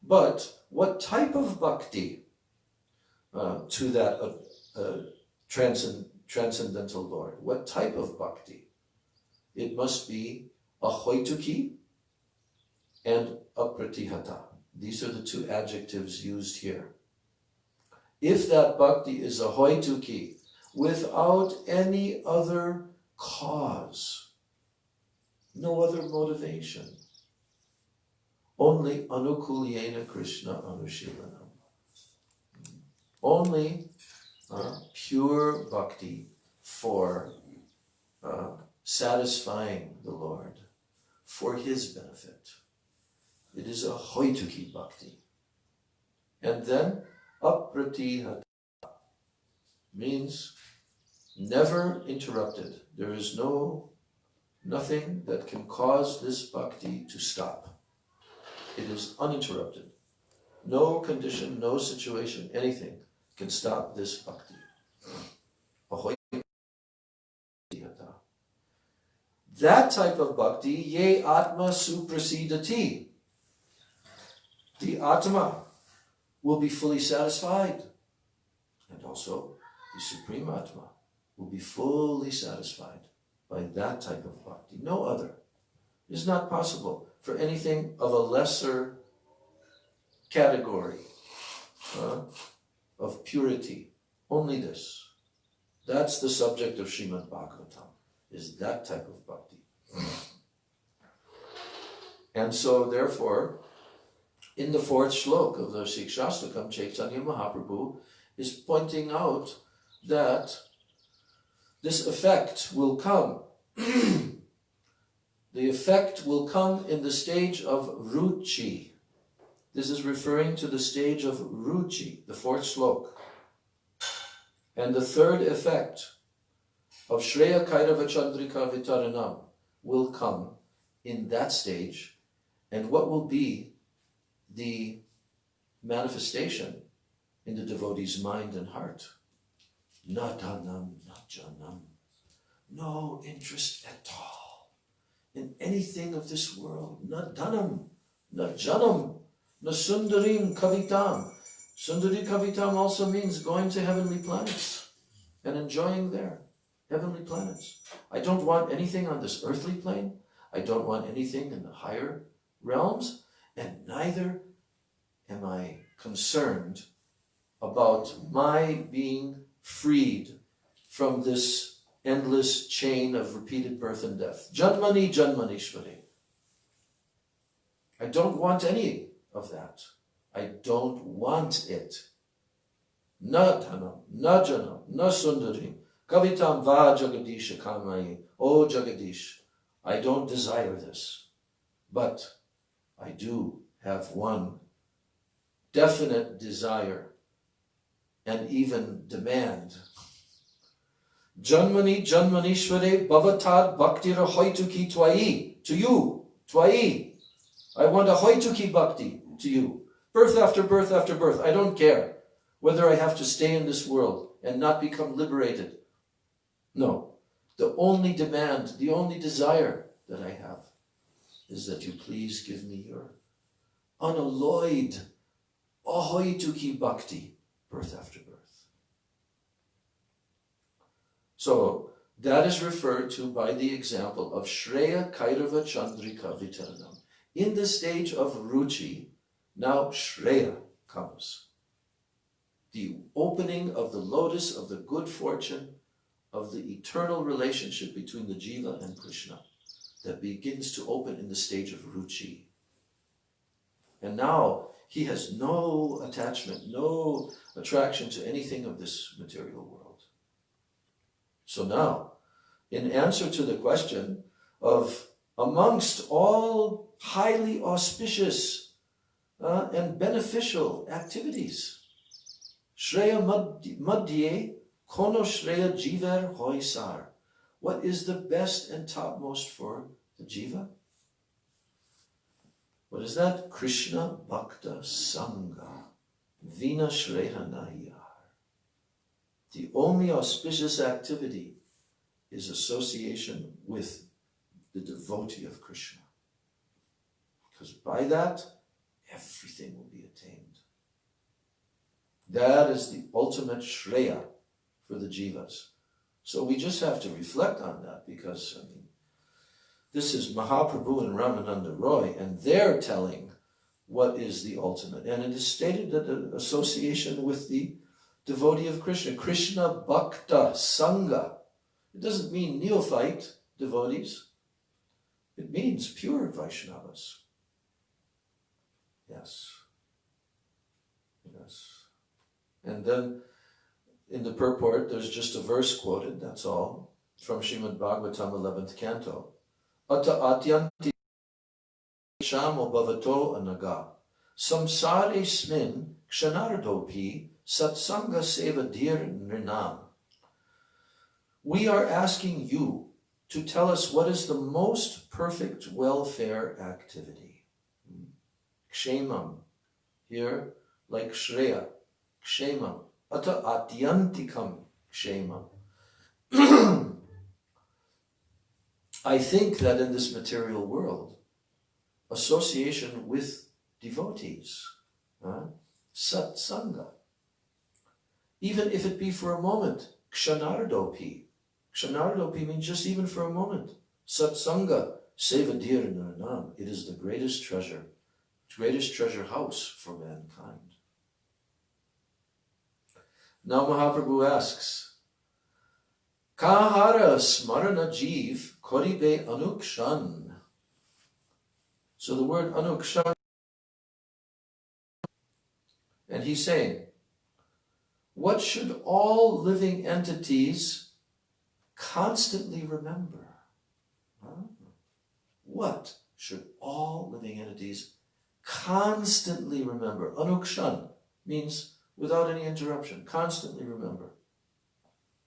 But what type of bhakti to that transcendental Lord? What type of bhakti? It must be ahoituki and apratihata. These are the two adjectives used here. If that bhakti is ahoituki, without any other cause, no other motivation, only anukulyena Krishna anushilanam, only pure bhakti for satisfying the Lord for his benefit. It is a hoituki bhakti. And then apratihata means never interrupted. There is nothing that can cause this bhakti to stop. It is uninterrupted. No condition, no situation, anything can stop this bhakti. That type of bhakti, ye atma suprasidati. The atma will be fully satisfied. And also, the supreme atma will be fully satisfied by that type of bhakti. No other. It is not possible for anything of a lesser category of purity. Only this. That's the subject of Srimad Bhagavatam, is that type of bhakti. And so, therefore, in the fourth slok of the Sikshastakam, Chaitanya Mahaprabhu is pointing out that this effect will come. The effect will come in the stage of ruchi. This is referring to the stage of ruchi, the fourth slok. And the third effect of Shreya Kairava Chandrika Vitaranam will come in that stage. And what will be the manifestation in the devotee's mind and heart? Na dhanam, na janam. No interest at all in anything of this world. Na dhanam, na janam, na sundarim kavitam. Sundari kavitam also means going to heavenly planets and enjoying there. Heavenly planets. I don't want anything on this earthly plane. I don't want anything in the higher realms. And neither am I concerned about my being freed from this endless chain of repeated birth and death. Janmani Janmanishvari. I don't want any of that. I don't want it. Na dhanam, na janam, na sundarim, Kavitam va Jagadisha kamai. Oh Jagadish, I don't desire this, but I do have one definite desire and even demand. Janmani Janmanishvare Bhavatad Bhaktira Hoituki Twai. To you, Twai. I want a Hoituki Bhakti to you. Birth after birth after birth. I don't care whether I have to stay in this world and not become liberated. No. The only demand, the only desire that I have is that you please give me your unalloyed Ahoituki Bhakti, birth after birth. So that is referred to by the example of Shreya Kairava Chandrika Vitaranam. In the stage of Ruchi, now Shreya comes. The opening of the lotus of the good fortune of the eternal relationship between the Jiva and Krishna that begins to open in the stage of Ruchi. And now he has no attachment, no attraction to anything of this material world. So now, in answer to the question of amongst all highly auspicious and beneficial activities, Shreya Madhye Kono Shreya Jiver Hoisar. What is the best and topmost for the Jiva? What is that? Krishna Bhakta Sangha Vina Shreya Nayar. The only auspicious activity is association with the devotee of Krishna. Because by that, everything will be attained. That is the ultimate Shreya for the Jivas. So we just have to reflect on that because, I mean, this is Mahaprabhu and Ramananda Roy, and they're telling what is the ultimate. And it is stated that the association with the devotee of Krishna, Krishna Bhakta Sangha. It doesn't mean neophyte devotees. It means pure Vaishnavas. Yes. Yes. And then in the purport, there's just a verse quoted, that's all, from Srimad Bhagavatam 11th canto. Ata atyanti shamo bhavato anaga samsare smin kshanardopi satsanga seva dir nrinam. We are asking you to tell us what is the most perfect welfare activity. Kshemam, here like Shreya, Kshemam, ata atyantikam Kshemam. I think that in this material world, association with devotees, satsanga, even if it be for a moment, kshanardopi. Kshanardopi means just even for a moment. Satsanga, sevadir naranam. It is the greatest treasure house for mankind. Now Mahaprabhu asks, Kahara smarana jiv koribe anukshan. So the word anukshan, and he's saying, what should all living entities constantly remember? What should all living entities constantly remember? Anukshan means without any interruption, constantly remember.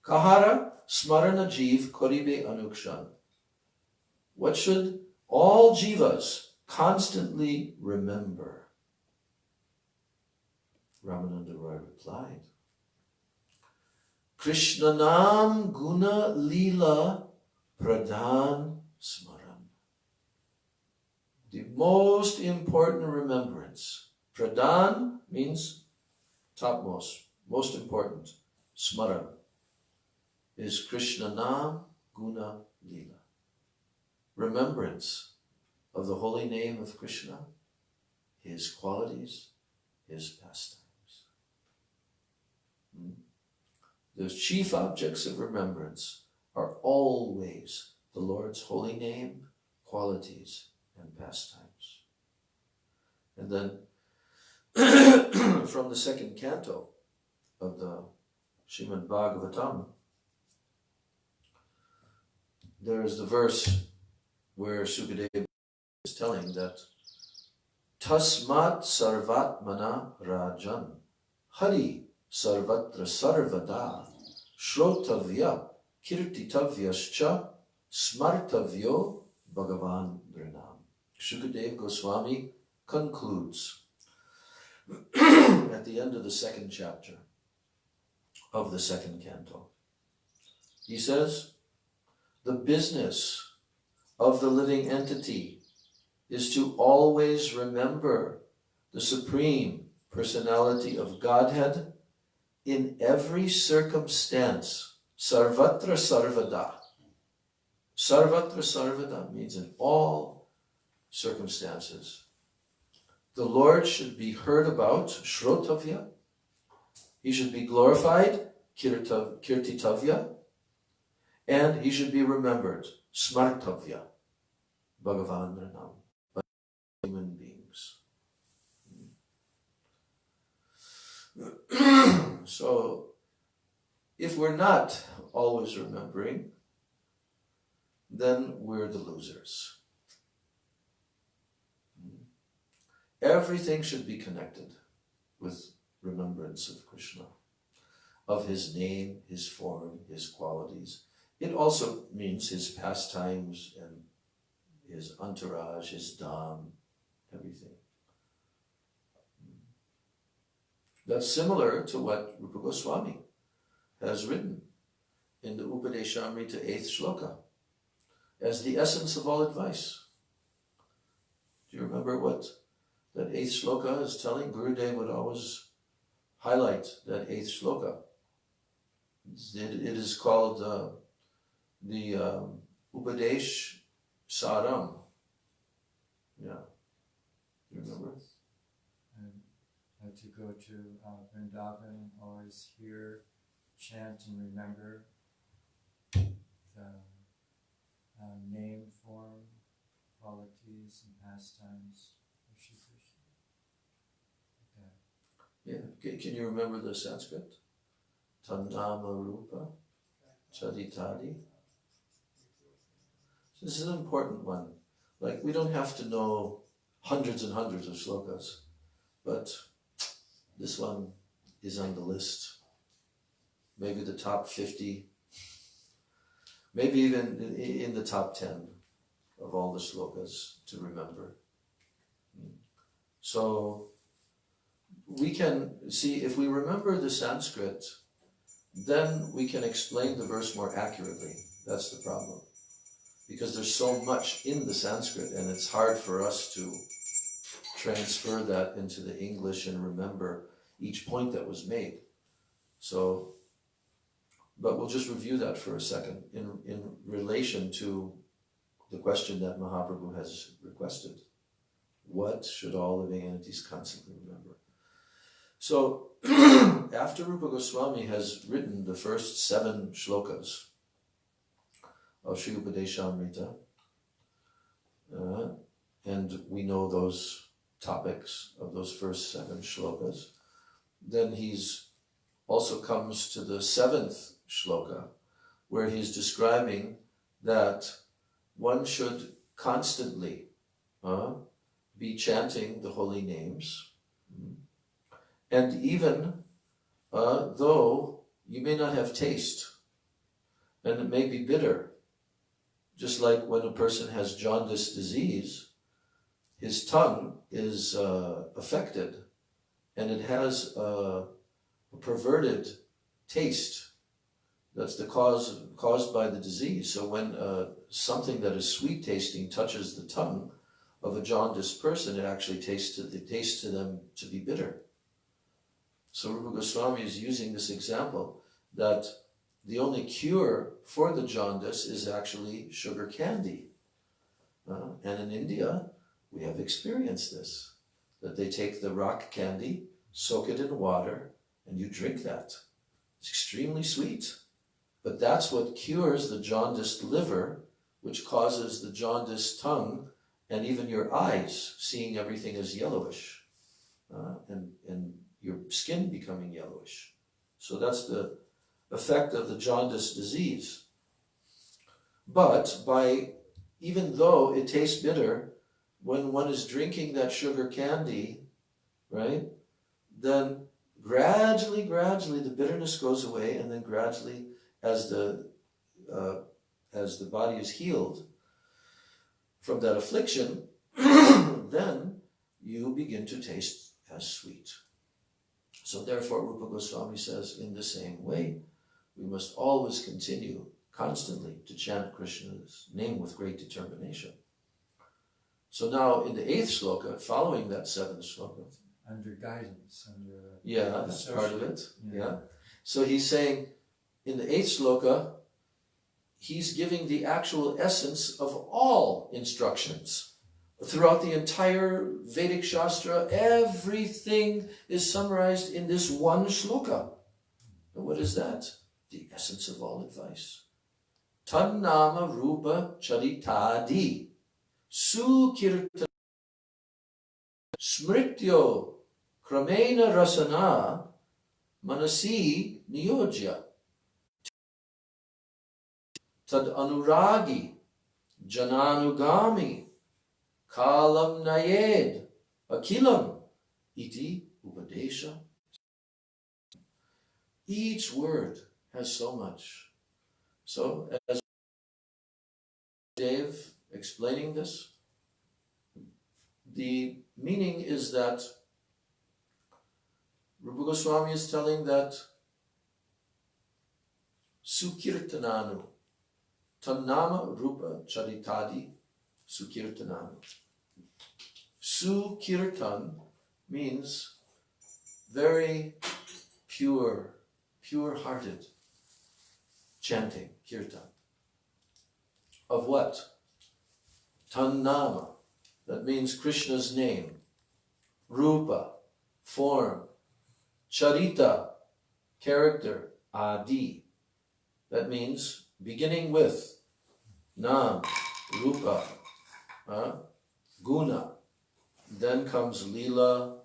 Kahara smarana jiv koribe anukshan. What should all jivas constantly remember? Ramananda Roy replied, Krishnanam guna lila pradhan smaran. The most important remembrance. Pradhan means topmost, most important. Smaran is Krishnanam guna lila. Remembrance of the holy name of Krishna, his qualities, his pastimes. The chief objects of remembrance are always the Lord's holy name, qualities, and pastimes. And then from the second canto of the Srimad Bhagavatam, there is the verse where Sukadev is telling that Tasmat Sarvatmana Rajan Hari Sarvatra Sarvada Shrotavya Kirtitavyascha Smartavyo Bhagavan Drinam. Sukadev Goswami concludes at the end of the second chapter of the second canto. He says, the business of the living entity is to always remember the Supreme Personality of Godhead in every circumstance. Sarvatra Sarvada. Sarvatra Sarvada means in all circumstances. The Lord should be heard about, Shrotavya. He should be glorified, Kirtitavya. And he should be remembered, Smartavya, Bhagavan Ranam, by human beings. So, if we're not always remembering, then we're the losers. Everything should be connected with remembrance of Krishna, of his name, his form, his qualities. It also means his pastimes and his entourage, his dham, everything. That's similar to what Rupa Goswami has written in the Upadeshamrita 8th shloka as the essence of all advice. Do you remember what that 8th shloka is telling? Gurudev would always highlight that 8th shloka. It is called the Upadesh Saram. Yeah. Do you remember? And to go to Vrindavan, always hear, chant, and remember the name, form, qualities, and pastimes of Shri Krishna. Yeah. Can you remember the Sanskrit? Tannama Rupa Charitadi. This is an important one. Like, we don't have to know hundreds and hundreds of shlokas, but this one is on the list. Maybe the top 50, maybe even in the top 10 of all the shlokas to remember. So we can see, if we remember the Sanskrit, then we can explain the verse more accurately. That's the problem. Because there's so much in the Sanskrit, and it's hard for us to transfer that into the English and remember each point that was made. So, but we'll just review that for a second in relation to the question that Mahaprabhu has requested. What should all living entities constantly remember? So, after Rupa Goswami has written the first 7 shlokas of Sri Upadeshamrita, and we know those topics of those first 7 shlokas, then he's also comes to the 7th shloka, where he's describing that one should constantly be chanting the holy names, and even though you may not have taste, and it may be bitter, just like when a person has jaundice disease, his tongue is affected, and it has a perverted taste. That's the cause caused by the disease. So when something that is sweet tasting touches the tongue of a jaundiced person, it actually tastes to them to be bitter. So Rupa Goswami is using this example that the only cure for the jaundice is actually sugar candy. And in India, we have experienced this, that they take the rock candy, soak it in water, and you drink that. It's extremely sweet. But that's what cures the jaundiced liver, which causes the jaundiced tongue and even your eyes seeing everything as yellowish, and your skin becoming yellowish. So that's the effect of the jaundice disease. But even though it tastes bitter, when one is drinking that sugar candy, right, then gradually, the bitterness goes away, and then gradually, as the body is healed from that affliction, then you begin to taste as sweet. So therefore, Rupa Goswami says, in the same way, we must always continue constantly to chant Krishna's name with great determination. So now in the 8th sloka, following that 7th sloka, under guidance, that's part of it. Yeah. So he's saying in the 8th sloka, he's giving the actual essence of all instructions. Throughout the entire Vedic Shastra, everything is summarized in this one shloka. And what is that? The essence of all advice. Tannama rupa charitadi sukirtana smrityo kramena rasana manasi niyojya tad anuragi jananugami kalam nayed akilam iti upadesha. Each word has so much. So as Dave explaining this, the meaning is that Rupa Goswami is telling that Sukirtananu, Tannama Rupa Charitadi Sukirtananu. Sukirtan means very pure-hearted chanting, kirtan. Of what? Tannama, that means Krishna's name. Rupa, form. Charita, character. Adi, that means beginning with. Nam, Rupa, Guna. Then comes Lila,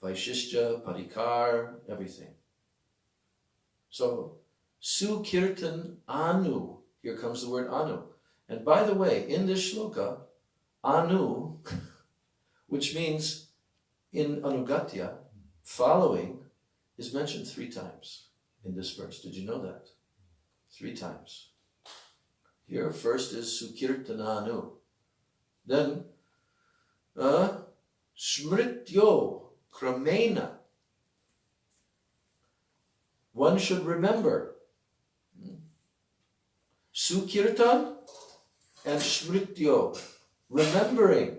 Vaishishya, Parikar, everything. So, Sukirtan Anu, here comes the word Anu. And by the way, in this shloka, Anu, which means in Anugatya, following, is mentioned 3 times in this verse. Did you know that? 3 times. Here, first is Sukirtananu. Then, Smrityo Kramena. One should remember. Sukirtan and Smrityo, remembering.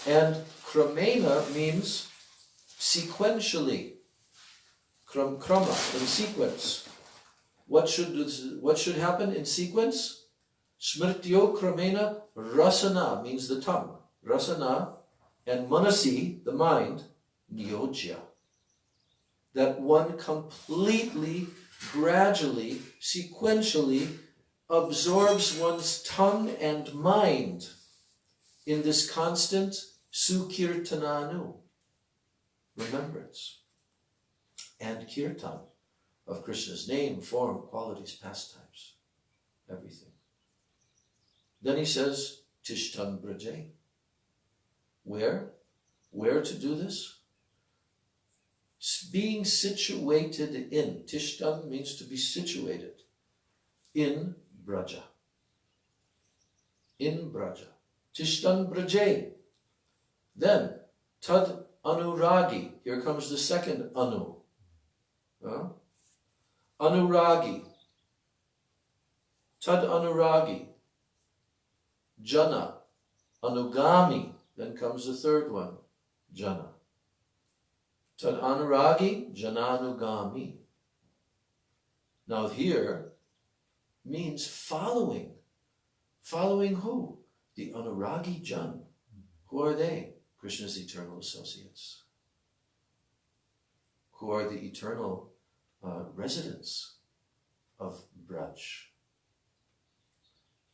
And Kramena means sequentially. Krama, in sequence. What should happen in sequence? Smrityo Kramena Rasana means the tongue. Rasana, and Manasi, the mind, Niyojya. That one completely, gradually, sequentially absorbs one's tongue and mind in this constant Sukirtananu, remembrance, and kirtan of Krishna's name, form, qualities, pastimes, everything. Then he says, Tishtan Braje. Where? Where to do this? Being situated in. Tishtan means to be situated in Braja. In Braja. Tishtan Braje. Then, Tad Anuragi. Here comes the second Anu. Anuragi. Tad Anuragi. Jana. Anugami. Then comes the third one. Jana. Tad Anuragi, Jananugami. Now here means following. Following who? The Anuragi Jan. Who are they? Krishna's eternal associates. Who are the eternal residents of Braj.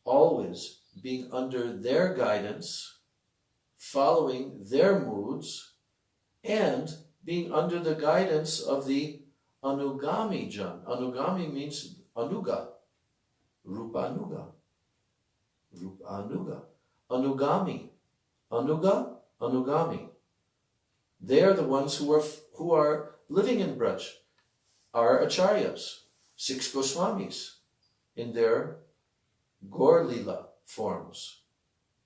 Always being under their guidance, following their moods, and being under the guidance of the Anugami Jan. Anugami means Anuga, Rupa Anuga. Rupa Anuga. Anugami. Anuga, Anugami. They are the ones who are living in Braj. Our acharyas, 6 Goswamis, in their Gaur Lila forms.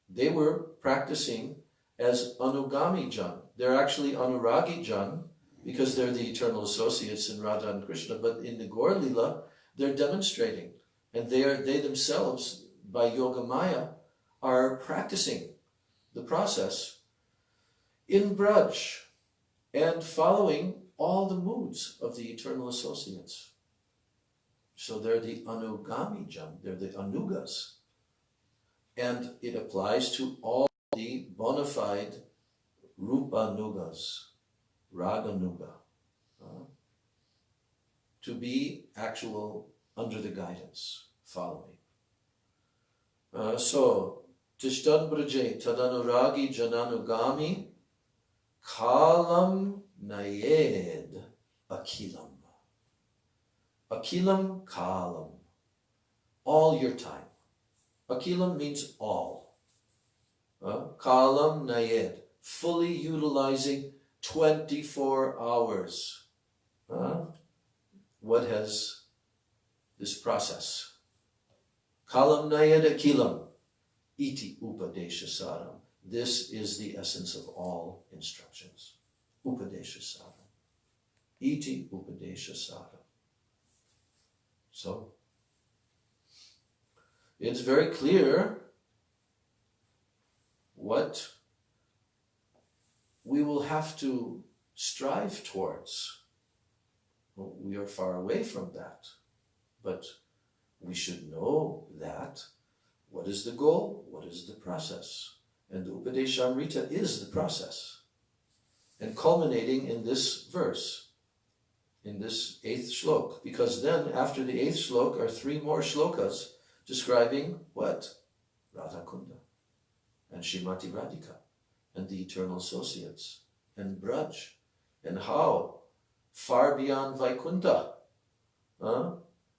They were practicing as Anugami Jan. They're actually Anuragi Jan because they're the eternal associates in Radha and Krishna, but in the Gaur Lila, they're demonstrating. And they themselves, by Yoga Maya, are practicing the process in Braj and following all the moods of the eternal associates. So they're the Anugami Jan, they're the Anugas. And it applies to all the bona fide Rupa Nugas, Raga Nuga, to be actual under the guidance, following. So, Tishtad Braje Tadanuragi Jananugami Kalam Nayed Akilam. Akilam Kalam. All your time. Akilam means all. Kalam Nayed. Fully utilizing 24 hours. What has this process? Kalam Nayed Akilam. Iti Upadesha Saram. This is the essence of all instructions. Upadesha Saram. Iti Upadesha Saram. So, it's very clear what we will have to strive towards. Well, we are far away from that, but we should know that. What is the goal? What is the process? And the Upadeshamrita is the process. And culminating in this verse, in this 8th shlok, because then after the 8th shlok are 3 more shlokas describing what? Radha Kunda and Srimati Radhika and the eternal associates and Braj and how far beyond Vaikuntha,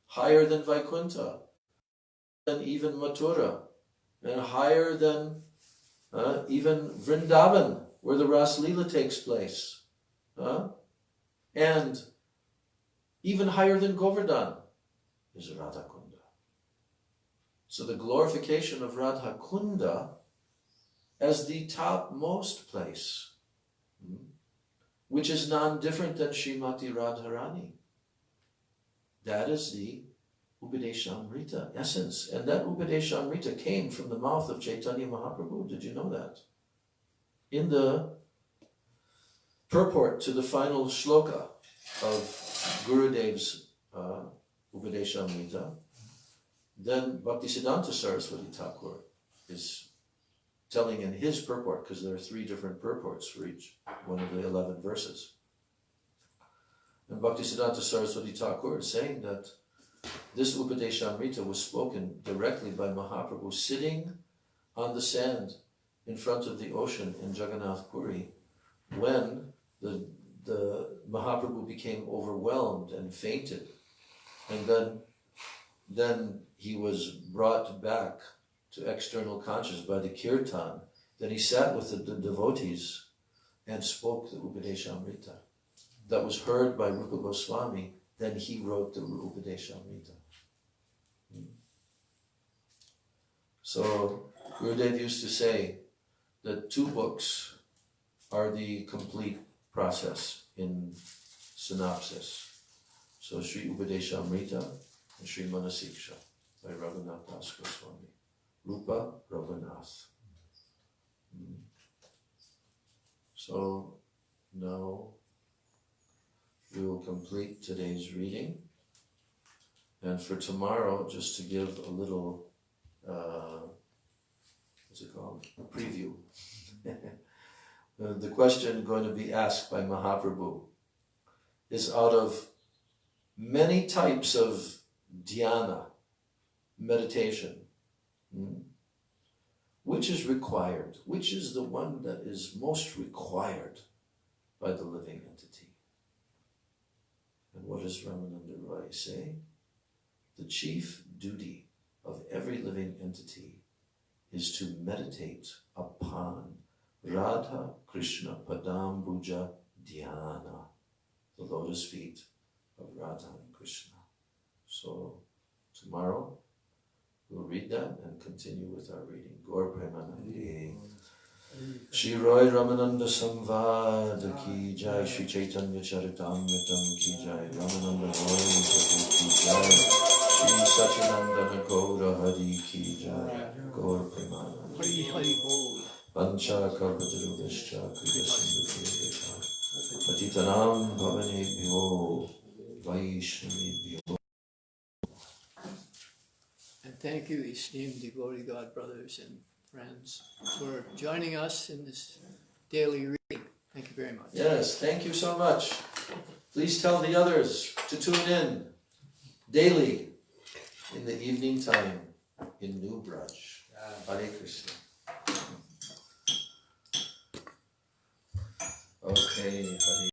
higher than Vaikuntha, than even Mathura, and higher than even Vrindavan, where the Ras Leela takes place, and even higher than Govardhan is Radha Kunda. So the glorification of Radha Kunda as the topmost place, which is non-different than Srimati Radharani. That is the Upadeshamrita essence. And that Upadeshamrita came from the mouth of Chaitanya Mahaprabhu. Did you know that? In the purport to the final shloka of Gurudev's Upadeshamrita, then Bhaktisiddhanta Saraswati Thakur is telling in his purport, because there are 3 different purports for each one of the 11 verses. And Bhaktisiddhanta Saraswati Thakur is saying that this Upadeshamrita was spoken directly by Mahaprabhu sitting on the sand in front of the ocean in Jagannath Puri when the Mahaprabhu became overwhelmed and fainted. And then he was brought back to external consciousness by the kirtan. Then he sat with the devotees and spoke the Upadeshamrita. That was heard by Rupa Goswami. Then he wrote the Upadeshamrita. So Gurudev used to say that 2 books are the complete process in synopsis. So Sri Upadeshamrita and Sri Manasiksha by Raghunath Das Goswami. Rupa Raghunath. So now we will complete today's reading. And for tomorrow, just to give a little, what's it called? A preview. The question going to be asked by Mahaprabhu is out of many types of dhyana, meditation, which is required? Which is the one that is most required by the living entity? And what does Ramananda Roy say? The chief duty of every living entity is to meditate upon Radha Krishna Padambuja Dhyana, the lotus feet of Radha and Krishna. So tomorrow we'll read that and continue with our reading. Gaur Premanandi. Shri Roy Ramananda Samvad ki jai, Shri Chaitanya Charitamritam ki jai, Ramananda Roy ki jai, Shri Sachinandana Gaura Hari ki jai, Gaur Premanandi. Pancha Kalpatarubhishcha Kriya Sindhu Kriya Patitanam Bhavanebhyo Vaishnavebhyo. And thank you, esteemed devotee God brothers and friends, for joining us in this daily reading. Thank you very much. Yes, thank you so much. Please tell the others to tune in daily in the evening time in New Braj. Hare Krishna. Okay, Hare